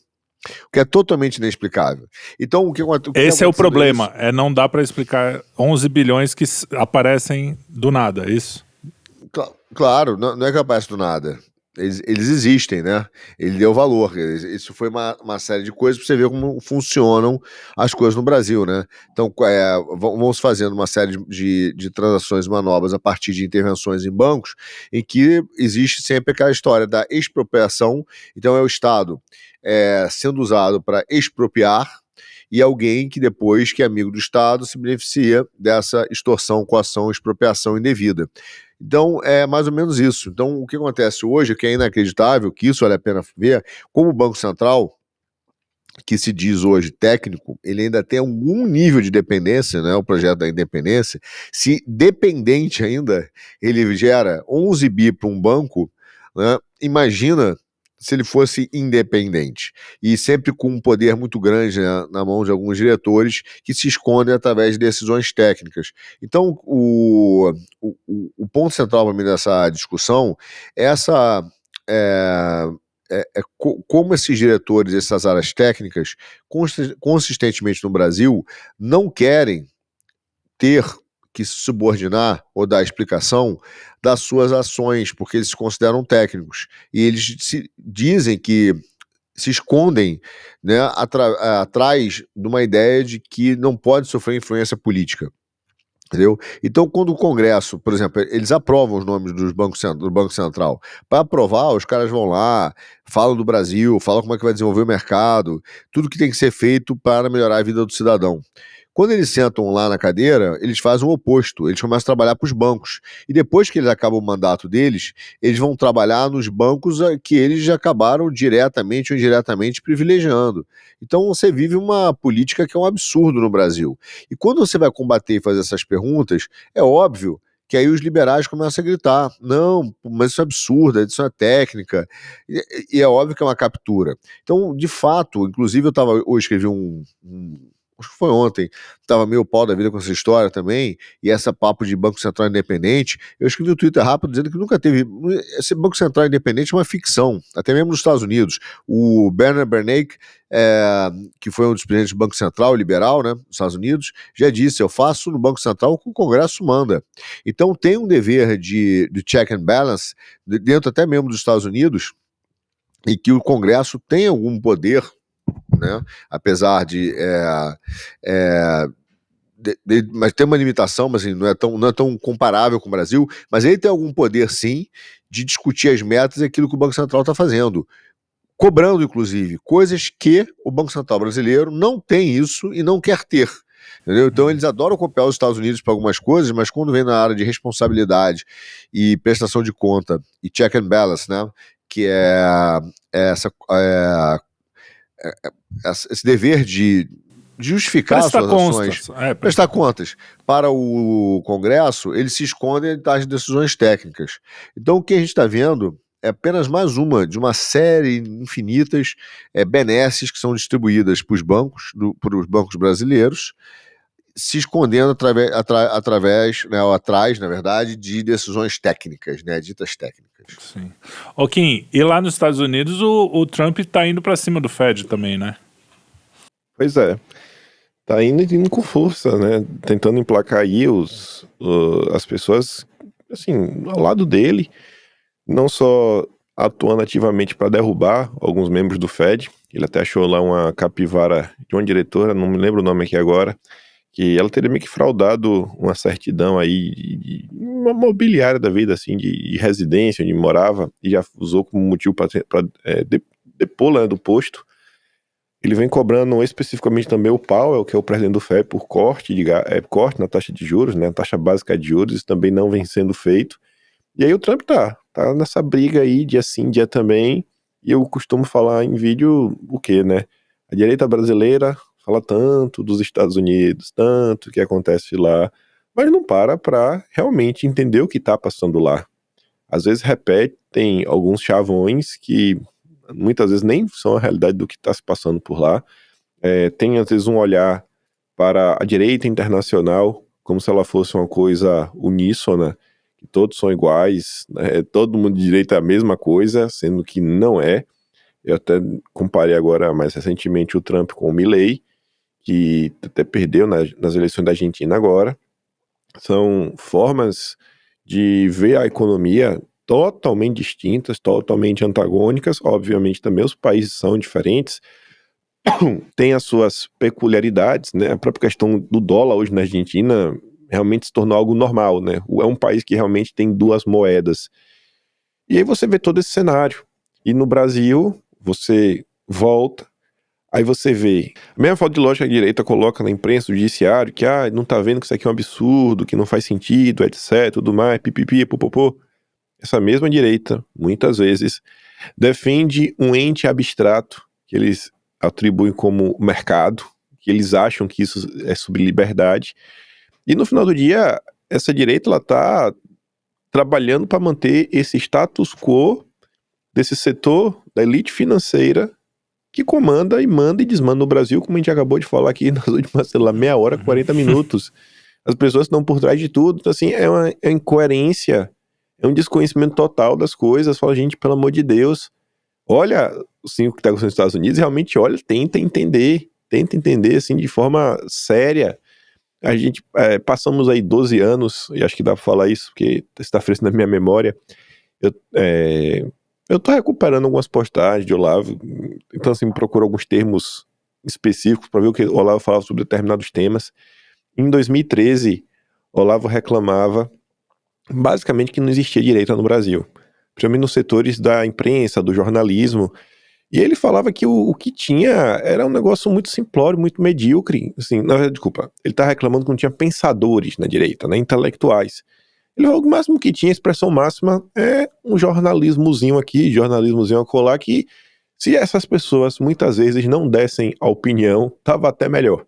O que é totalmente inexplicável. Então, esse é o problema, não dá para explicar 11 bilhões que aparecem do nada, é isso? Claro, não é que aparece do nada. Eles existem, né? Ele deu valor. Isso foi uma série de coisas para você ver como funcionam as coisas no Brasil, né? Então, vamos fazendo uma série de transações, manobras a partir de intervenções em bancos, em que existe sempre aquela história da expropriação. Então, é o Estado sendo usado para expropriar e alguém que depois, que é amigo do Estado, se beneficia dessa extorsão, coação, expropriação indevida. Então, é mais ou menos isso. Então, o que acontece hoje, que é inacreditável, que isso vale a pena ver, como o Banco Central, que se diz hoje técnico, ele ainda tem algum nível de dependência, né, o projeto da independência, se dependente ainda, ele gera 11 bi para um banco, né, imagina se ele fosse independente, e sempre com um poder muito grande, né, na mão de alguns diretores que se escondem através de decisões técnicas. Então, o ponto central para mim dessa discussão é como esses diretores, essas áreas técnicas, consistentemente no Brasil, não querem ter que se subordinar ou dar explicação das suas ações, porque eles se consideram técnicos. E eles dizem que se escondem, né, atrás de uma ideia de que não pode sofrer influência política. Entendeu? Então, quando o Congresso, por exemplo, eles aprovam os nomes do Banco Central, para aprovar, os caras vão lá, falam do Brasil, falam como é que vai desenvolver o mercado, tudo que tem que ser feito para melhorar a vida do cidadão. Quando eles sentam lá na cadeira, eles fazem o oposto, eles começam a trabalhar para os bancos. E depois que eles acabam o mandato deles, eles vão trabalhar nos bancos que eles já acabaram diretamente ou indiretamente privilegiando. Então você vive uma política que é um absurdo no Brasil. E quando você vai combater e fazer essas perguntas, é óbvio que aí os liberais começam a gritar, não, mas isso é absurdo, isso é técnica, e é óbvio que é uma captura. Então, de fato, inclusive eu escrevi acho que foi ontem, estava meio pau da vida com essa história também, e essa papo de Banco Central Independente, eu escrevi no Twitter rápido dizendo que nunca teve, esse Banco Central Independente é uma ficção, até mesmo nos Estados Unidos. O Bernard Bernanke, que foi um dos presidentes do Banco Central liberal, né, dos Estados Unidos, já disse, eu faço no Banco Central o que o Congresso manda. Então tem um dever de check and balance, dentro até mesmo dos Estados Unidos, e que o Congresso tem algum poder, né? Apesar mas tem uma limitação, mas assim, não é tão comparável com o Brasil, mas ele tem algum poder sim de discutir as metas e aquilo que o Banco Central está fazendo, cobrando inclusive coisas que o Banco Central brasileiro não tem isso e não quer ter. Entendeu? Então eles adoram copiar os Estados Unidos para algumas coisas, mas quando vem na área de responsabilidade e prestação de conta e check and balance, né, que esse dever de justificar as suas ações, prestar contas para o Congresso, eles se escondem das decisões técnicas. Então o que a gente está vendo é apenas mais uma de uma série infinitas benesses que são distribuídas para os bancos brasileiros, se escondendo através, né, ou atrás, na verdade, de decisões técnicas, né, ditas técnicas. Sim. Kim, e lá nos Estados Unidos o Trump tá indo para cima do Fed também, né? Pois é. Tá indo com força, né? Tentando emplacar aí as pessoas, assim, ao lado dele, não só atuando ativamente para derrubar alguns membros do Fed. Ele até achou lá uma capivara de uma diretora, não me lembro o nome aqui agora, que ela teria meio que fraudado uma certidão aí de uma mobiliária da vida, assim, de residência, onde morava, e já usou como motivo para depô-la, né, do posto. Ele vem cobrando especificamente também o Powell, que é o presidente do FED, por corte na taxa de juros, né, a taxa básica de juros, isso também não vem sendo feito. E aí o Trump tá nessa briga aí, dia sim, dia também, e eu costumo falar em vídeo o quê, né? A direita brasileira fala tanto dos Estados Unidos, tanto que acontece lá, mas não para realmente entender o que está passando lá. Às vezes repetem alguns chavões que muitas vezes nem são a realidade do que está se passando por lá. Tem às vezes um olhar para a direita internacional como se ela fosse uma coisa uníssona, que todos são iguais, né? Todo mundo de direita é a mesma coisa, sendo que não é. Eu até comparei agora mais recentemente o Trump com o Milei, que até perdeu nas eleições da Argentina agora. São formas de ver a economia totalmente distintas, totalmente antagônicas. Obviamente também os países são diferentes, têm as suas peculiaridades, né? A própria questão do dólar hoje na Argentina realmente se tornou algo normal, né? É um país que realmente tem duas moedas. E aí você vê todo esse cenário. E no Brasil, você volta, aí você vê a mesma falta de lógica que a direita coloca na imprensa, no judiciário, que não tá vendo que isso aqui é um absurdo, que não faz sentido, etc, tudo mais, pipipi, popopô. Essa mesma direita, muitas vezes, defende um ente abstrato que eles atribuem como mercado, que eles acham que isso é sobre liberdade. E no final do dia, essa direita ela tá trabalhando para manter esse status quo desse setor da elite financeira que comanda e manda e desmanda no Brasil, como a gente acabou de falar aqui nas últimas, sei lá, meia hora, 40 minutos. As pessoas estão por trás de tudo. Então, assim, é uma incoerência É um desconhecimento total das coisas. Fala, gente, pelo amor de Deus, olha assim, o que está acontecendo nos Estados Unidos, realmente olha, tenta entender assim, de forma séria. A gente passamos aí 12 anos, e acho que dá para falar isso, porque está fresco na minha memória. Eu tô recuperando algumas postagens de Olavo, então assim, procuro alguns termos específicos para ver o que o Olavo falava sobre determinados temas. Em 2013, Olavo reclamava basicamente que não existia direita no Brasil, principalmente nos setores da imprensa, do jornalismo, e ele falava que o que tinha era um negócio muito simplório, muito medíocre, assim, desculpa, ele tá reclamando que não tinha pensadores na direita, né, intelectuais. Ele falou que o máximo que tinha, a expressão máxima, é um jornalismozinho aqui, jornalismozinho acolá, que se essas pessoas muitas vezes não dessem a opinião, tava até melhor.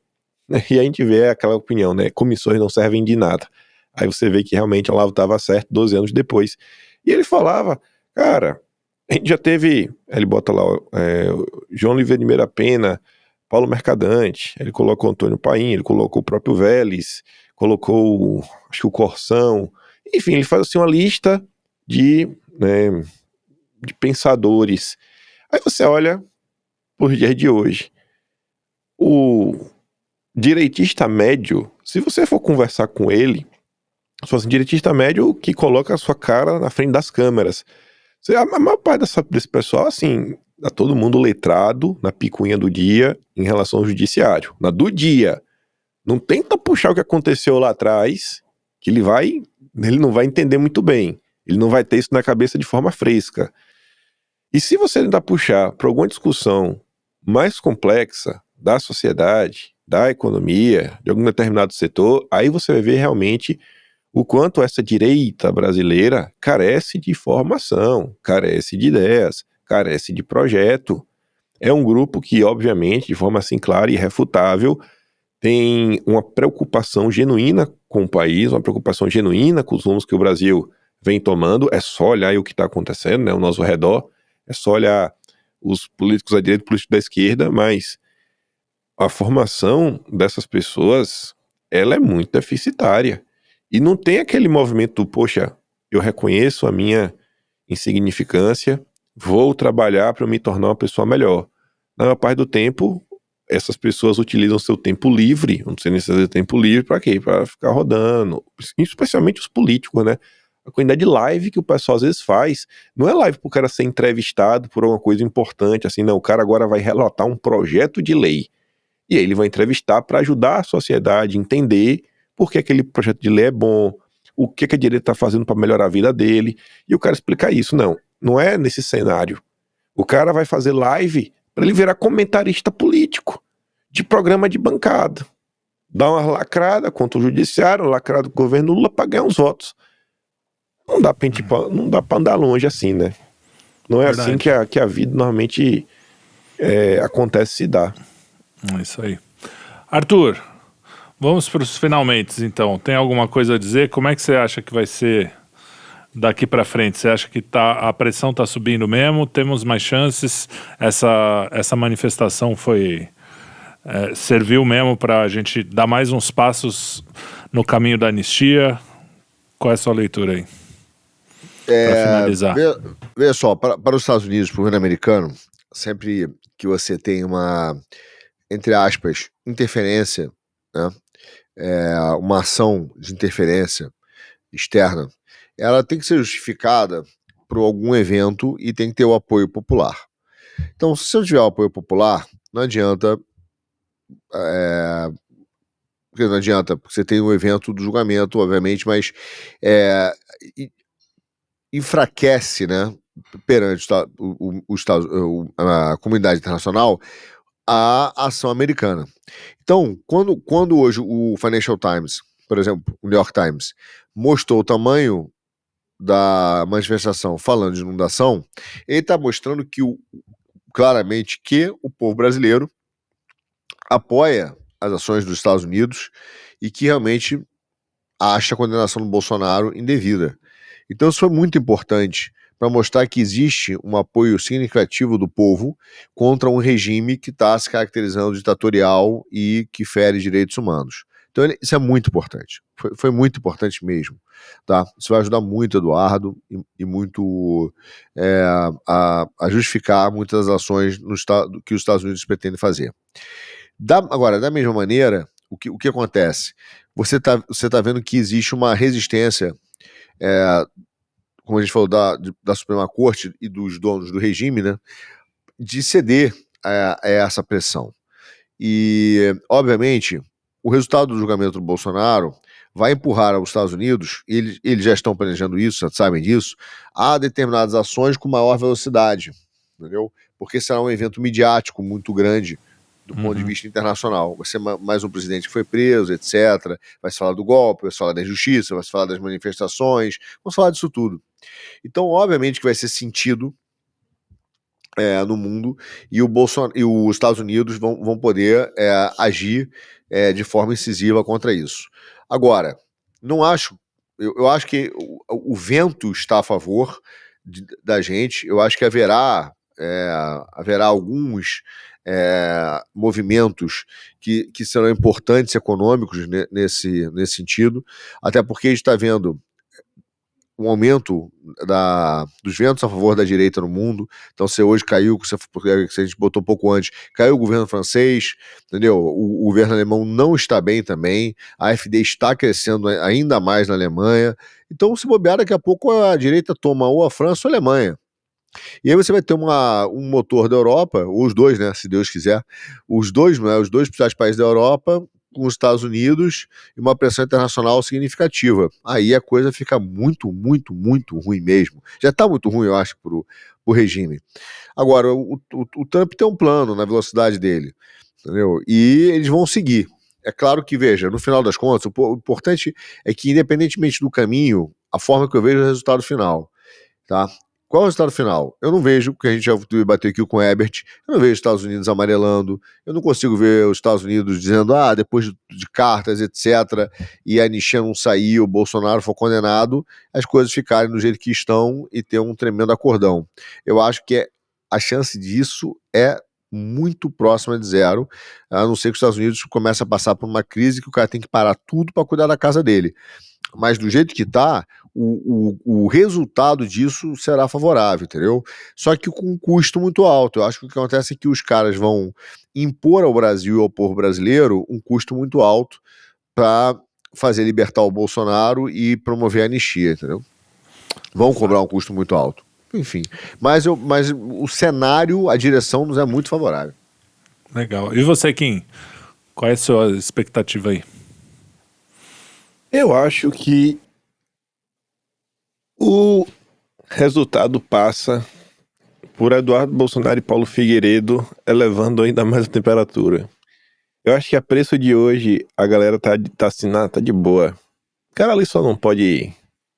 E a gente vê aquela opinião, né? Comissões não servem de nada. Aí você vê que realmente o Olavo estava certo 12 anos depois. E ele falava, cara, a gente já teve, ele bota lá, João Oliveira de Meira Pena, Paulo Mercadante, ele colocou Antônio Paim, ele colocou o próprio Vélez, colocou, acho que o Corção, enfim, ele faz assim uma lista de pensadores. Aí você olha por dia de hoje, o direitista médio, se você for conversar com ele, se fosse direitista médio que coloca a sua cara na frente das câmeras, a maior parte desse pessoal, assim, tá todo mundo letrado na picuinha do dia em relação ao judiciário, na do dia. Não tenta puxar o que aconteceu lá atrás, que ele não vai entender muito bem, ele não vai ter isso na cabeça de forma fresca. E se você tentar puxar para alguma discussão mais complexa da sociedade, da economia, de algum determinado setor, aí você vai ver realmente o quanto essa direita brasileira carece de formação, carece de ideias, carece de projeto. É um grupo que, obviamente, de forma assim clara e irrefutável, tem uma preocupação genuína com o país, uma preocupação genuína com os rumos que o Brasil vem tomando. É só olhar aí o que está acontecendo, né, ao nosso redor, é só olhar os políticos da direita e políticos da esquerda, mas a formação dessas pessoas, ela é muito deficitária. E não tem aquele movimento, poxa, eu reconheço a minha insignificância, vou trabalhar para me tornar uma pessoa melhor. Na maior parte do tempo, essas pessoas utilizam seu tempo livre, não sei nem se é tempo livre, para quê? Para ficar rodando, especialmente os políticos, né? A quantidade de live que o pessoal às vezes faz, não é live para o cara ser entrevistado por alguma coisa importante, assim, não, o cara agora vai relatar um projeto de lei, e aí ele vai entrevistar para ajudar a sociedade a entender por que aquele projeto de lei é bom, o que a direita está fazendo para melhorar a vida dele, e o cara explicar isso. Não é nesse cenário. O cara vai fazer live para ele virar comentarista político, de programa de bancada. Dá uma lacrada contra o judiciário, uma lacrada com o governo Lula para ganhar uns votos. Não dá para andar longe assim, né? Não é verdade. Assim que a vida normalmente acontece, se dá. É isso aí. Arthur, vamos para os finalmente, então. Tem alguma coisa a dizer? Como é que você acha que vai ser daqui para frente? Você acha que a pressão está subindo mesmo? Temos mais chances? Essa manifestação serviu mesmo para a gente dar mais uns passos no caminho da anistia? Qual é a sua leitura aí? Para finalizar. Veja só, para os Estados Unidos, para o governo americano, sempre que você tem uma, entre aspas, interferência, né? Uma ação de interferência externa, ela tem que ser justificada por algum evento e tem que ter o apoio popular. Então, se eu tiver o apoio popular, não adianta, porque não adianta, porque você tem o evento do julgamento, obviamente, mas enfraquece, né, perante a comunidade internacional a ação americana. Então, quando hoje o Financial Times, por exemplo, o New York Times, mostrou o tamanho da manifestação falando de inundação, ele está mostrando claramente que o povo brasileiro apoia as ações dos Estados Unidos e que realmente acha a condenação do Bolsonaro indevida. Então isso foi muito importante para mostrar que existe um apoio significativo do povo contra um regime que está se caracterizando ditatorial e que fere direitos humanos. Então isso é muito importante, foi muito importante mesmo, tá? Isso vai ajudar muito Eduardo e muito a justificar muitas das ações que os Estados Unidos pretendem fazer. Agora, da mesma maneira, o que acontece? Você tá vendo que existe uma resistência, como a gente falou, da Suprema Corte e dos donos do regime, né, de ceder a essa pressão. E, obviamente, o resultado do julgamento do Bolsonaro vai empurrar os Estados Unidos, e eles já estão planejando isso, já sabem disso, a determinadas ações com maior velocidade, entendeu? Porque será um evento midiático muito grande do ponto de vista internacional. Vai ser mais um presidente que foi preso, etc. Vai se falar do golpe, vai se falar da injustiça, vai se falar das manifestações, vamos falar disso tudo. Então, obviamente que vai ser sentido no mundo, e os Estados Unidos vão poder agir de forma incisiva contra isso. Agora, não acho, eu acho que o vento está a favor da gente, eu acho que haverá alguns movimentos que serão importantes econômicos nesse sentido, até porque a gente está vendo um aumento dos ventos a favor da direita no mundo. Então, se hoje caiu, se a gente botou um pouco antes, caiu o governo francês, entendeu? O governo alemão não está bem também, a AfD está crescendo ainda mais na Alemanha. Então, se bobear, daqui a pouco a direita toma ou a França ou a Alemanha. E aí você vai ter um motor da Europa, ou os dois, né, se Deus quiser, os dois principais países da Europa, com os Estados Unidos, e uma pressão internacional significativa. Aí a coisa fica muito, muito, muito ruim mesmo. Já está muito ruim, eu acho, pro regime. Agora, o Trump tem um plano na velocidade dele, entendeu? E eles vão seguir. É claro que, veja, no final das contas, o importante é que, independentemente do caminho, a forma que eu vejo é o resultado final, tá? Qual é o resultado final? Eu não vejo, porque a gente já debateu aqui com o Herbert, eu não vejo os Estados Unidos amarelando, eu não consigo ver os Estados Unidos dizendo, depois de cartas, etc., e a anistia não sair, o Bolsonaro for condenado, as coisas ficarem do jeito que estão e ter um tremendo acordão. Eu acho que a chance disso é muito próxima de zero, a não ser que os Estados Unidos comecem a passar por uma crise que o cara tem que parar tudo para cuidar da casa dele. Mas do jeito que está, o resultado disso será favorável, entendeu? Só que com um custo muito alto. Eu acho que o que acontece é que os caras vão impor ao Brasil e ao povo brasileiro um custo muito alto para fazer libertar o Bolsonaro e promover a anistia, entendeu? Vão cobrar um custo muito alto. Enfim, mas o cenário, a direção nos é muito favorável. Legal. E você, Kim? Qual é a sua expectativa aí? Eu acho que o resultado passa por Eduardo Bolsonaro e Paulo Figueiredo elevando ainda mais a temperatura. Eu acho que a preço de hoje a galera tá assim, tá de boa. O cara ali só não pode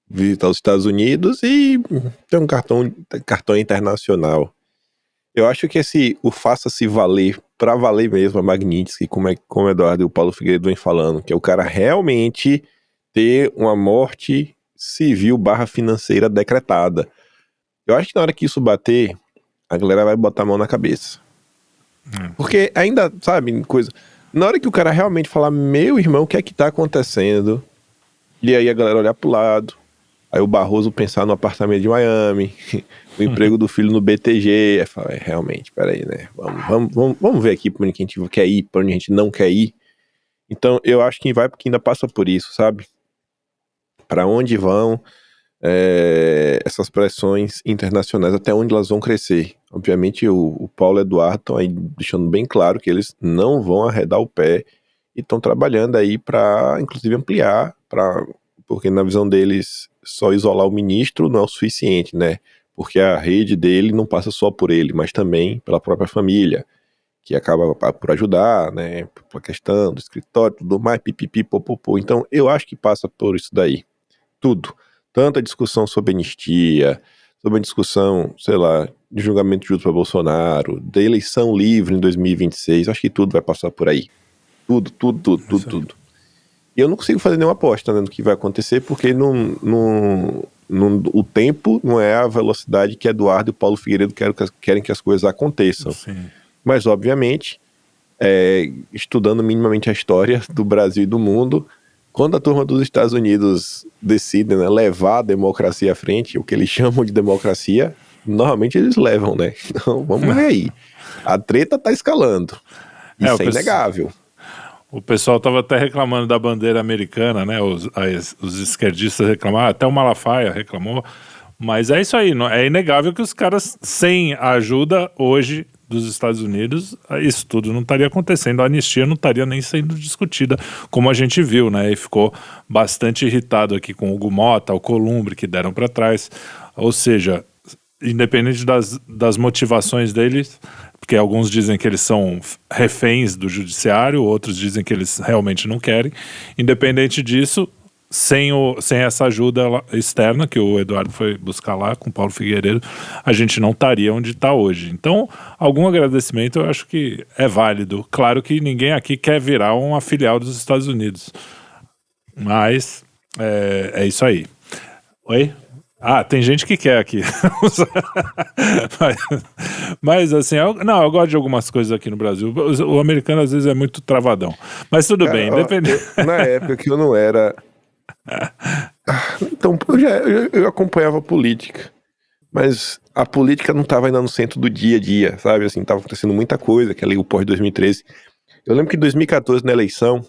visitar os Estados Unidos e ter um cartão internacional. Eu acho que o faça-se valer, pra valer mesmo, a Magnitsky, como o Eduardo e o Paulo Figueiredo vem falando, que é o cara realmente ter uma morte civil / financeira decretada. Eu acho que na hora que isso bater, a galera vai botar a mão na cabeça. Porque ainda, sabe, coisa... Na hora que o cara realmente falar, meu irmão, o que é que tá acontecendo? E aí a galera olhar pro lado, aí o Barroso pensar no apartamento de Miami, o emprego do filho no BTG, aí fala, realmente, peraí, né? Vamos ver aqui pra onde a gente quer ir, pra onde a gente não quer ir. Então eu acho que ainda passa por isso, sabe? Para onde vão essas pressões internacionais, até onde elas vão crescer. Obviamente o Paulo e o Eduardo estão aí deixando bem claro que eles não vão arredar o pé e estão trabalhando aí para, inclusive, ampliar, porque na visão deles, só isolar o ministro não é o suficiente, né? Porque a rede dele não passa só por ele, mas também pela própria família, que acaba por ajudar, né? Por questão do escritório, tudo mais, pipipi, popopô. Então, eu acho que passa por isso daí. Tudo. Tanto a discussão sobre anistia, sobre a discussão, sei lá, de julgamento justo para Bolsonaro, da eleição livre em 2026, acho que tudo vai passar por aí. Tudo. E eu não consigo fazer nenhuma aposta, né, no que vai acontecer, porque o tempo não é a velocidade que Eduardo e Paulo Figueiredo querem que as coisas aconteçam. Sim. Mas, obviamente, estudando minimamente a história do Brasil e do mundo, quando a turma dos Estados Unidos decide, né, levar a democracia à frente, o que eles chamam de democracia, normalmente eles levam, né? Então, vamos ver aí. A treta tá escalando. Isso é inegável. O pessoal estava até reclamando da bandeira americana, né? Os esquerdistas reclamaram, até o Malafaia reclamou. Mas é isso aí, é inegável que os caras, sem a ajuda hoje dos Estados Unidos, isso tudo não estaria acontecendo. A anistia não estaria nem sendo discutida, como a gente viu, né? E ficou bastante irritado aqui com o Hugo Mota, o Columbre, que deram para trás. Ou seja, independente das motivações deles, porque alguns dizem que eles são reféns do judiciário, outros dizem que eles realmente não querem. Independente disso, sem essa ajuda externa que o Eduardo foi buscar lá com o Paulo Figueiredo, a gente não estaria onde está hoje. Então, algum agradecimento eu acho que é válido. Claro que ninguém aqui quer virar uma filial dos Estados Unidos. Mas é isso aí. Oi? Ah, tem gente que quer aqui. mas assim, eu gosto de algumas coisas aqui no Brasil. O americano às vezes é muito travadão. Mas tudo bem, independente. Na época que eu não era... Então, eu acompanhava a política. Mas a política não estava ainda no centro do dia a dia, sabe? Assim, estava acontecendo muita coisa, que ali o pós-2013. Eu lembro que em 2014, na eleição,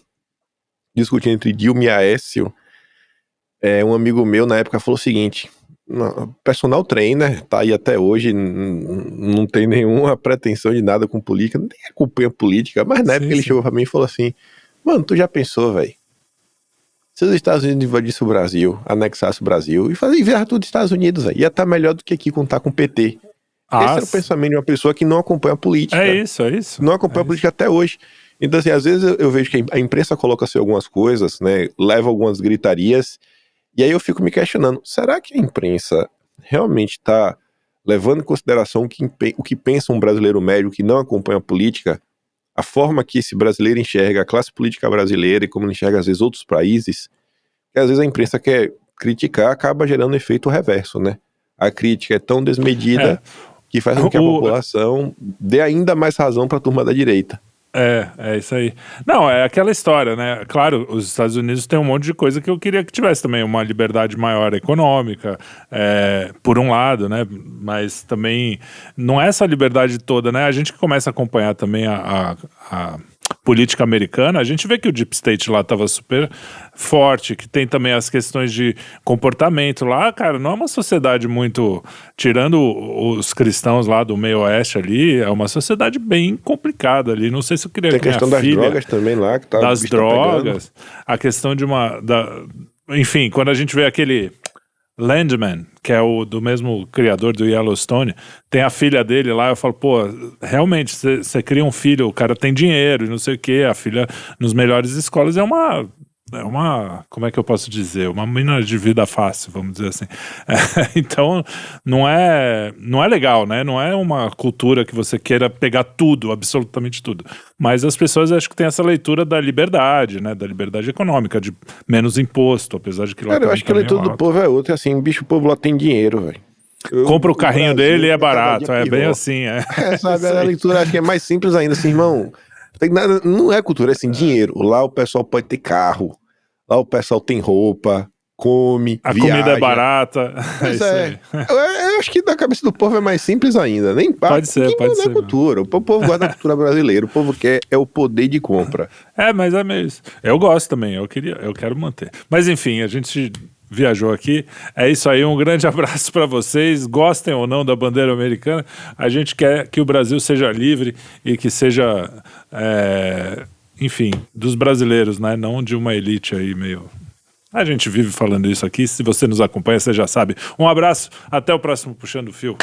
discutindo entre Dilma e Aécio, um amigo meu na época falou o seguinte: personal trainer, tá aí até hoje, não tem nenhuma pretensão de nada com política, nem acompanha política, mas na época ele chegou pra mim e falou assim: mano, tu já pensou, velho? Se os Estados Unidos invadissem o Brasil, anexassem o Brasil e virar tudo Estados Unidos, véio, ia estar melhor do que aqui contar com o PT. Esse era o pensamento de uma pessoa que não acompanha a política. É isso. Não acompanha a política até hoje. Então, assim, às vezes eu vejo que a imprensa coloca assim, algumas coisas, né, leva algumas gritarias, e aí eu fico me questionando, será que a imprensa realmente está levando em consideração o que pensa um brasileiro médio que não acompanha a política, a forma que esse brasileiro enxerga a classe política brasileira e como ele enxerga às vezes outros países, que às vezes a imprensa quer criticar, acaba gerando um efeito reverso, né? A crítica é tão desmedida que faz com que a população dê ainda mais razão para a turma da direita. É isso aí. Não, é aquela história, né? Claro, os Estados Unidos têm um monte de coisa que eu queria que tivesse também, uma liberdade maior econômica, por um lado, né? Mas também não é essa liberdade toda, né? A gente que começa a acompanhar também a política americana, a gente vê que o Deep State lá estava super forte, que tem também as questões de comportamento lá, cara, não é uma sociedade muito, tirando os cristãos lá do meio oeste ali, é uma sociedade bem complicada ali, não sei se eu queria... Tem a questão das drogas também lá, que tá... Das drogas, a questão de enfim, quando a gente vê aquele... Landman, que é do mesmo criador do Yellowstone, tem a filha dele lá, eu falo, pô, realmente, você cria um filho, o cara tem dinheiro e não sei o que, a filha nos melhores escolas é uma, como é que eu posso dizer, uma mina de vida fácil, vamos dizer assim. Então, não é legal, né? Não é uma cultura que você queira pegar tudo, absolutamente tudo. Mas as pessoas acho que tem essa leitura da liberdade, né? Da liberdade econômica, de menos imposto, apesar de que lá... Cara, eu acho que a leitura do povo é outra, assim, bicho, o povo lá tem dinheiro, velho. Compra o carrinho dele e é barato, é bem assim, sabe, a leitura acho que é mais simples ainda, assim, irmão. Não é cultura, é assim, dinheiro. Lá o pessoal pode ter carro, lá o pessoal tem roupa, come, a viaja. Comida é barata. Mas eu acho que na cabeça do povo é mais simples ainda. Nem pode ser. Cultura. O povo gosta da cultura brasileira. O povo quer o poder de compra. Mas é meio isso. Eu gosto também, eu quero manter. Mas enfim, a gente viajou aqui. É isso aí, um grande abraço para vocês. Gostem ou não da bandeira americana, a gente quer que o Brasil seja livre e que seja, enfim, dos brasileiros, né? Não de uma elite aí meio... A gente vive falando isso aqui, se você nos acompanha, você já sabe. Um abraço, até o próximo Puxando o Fio.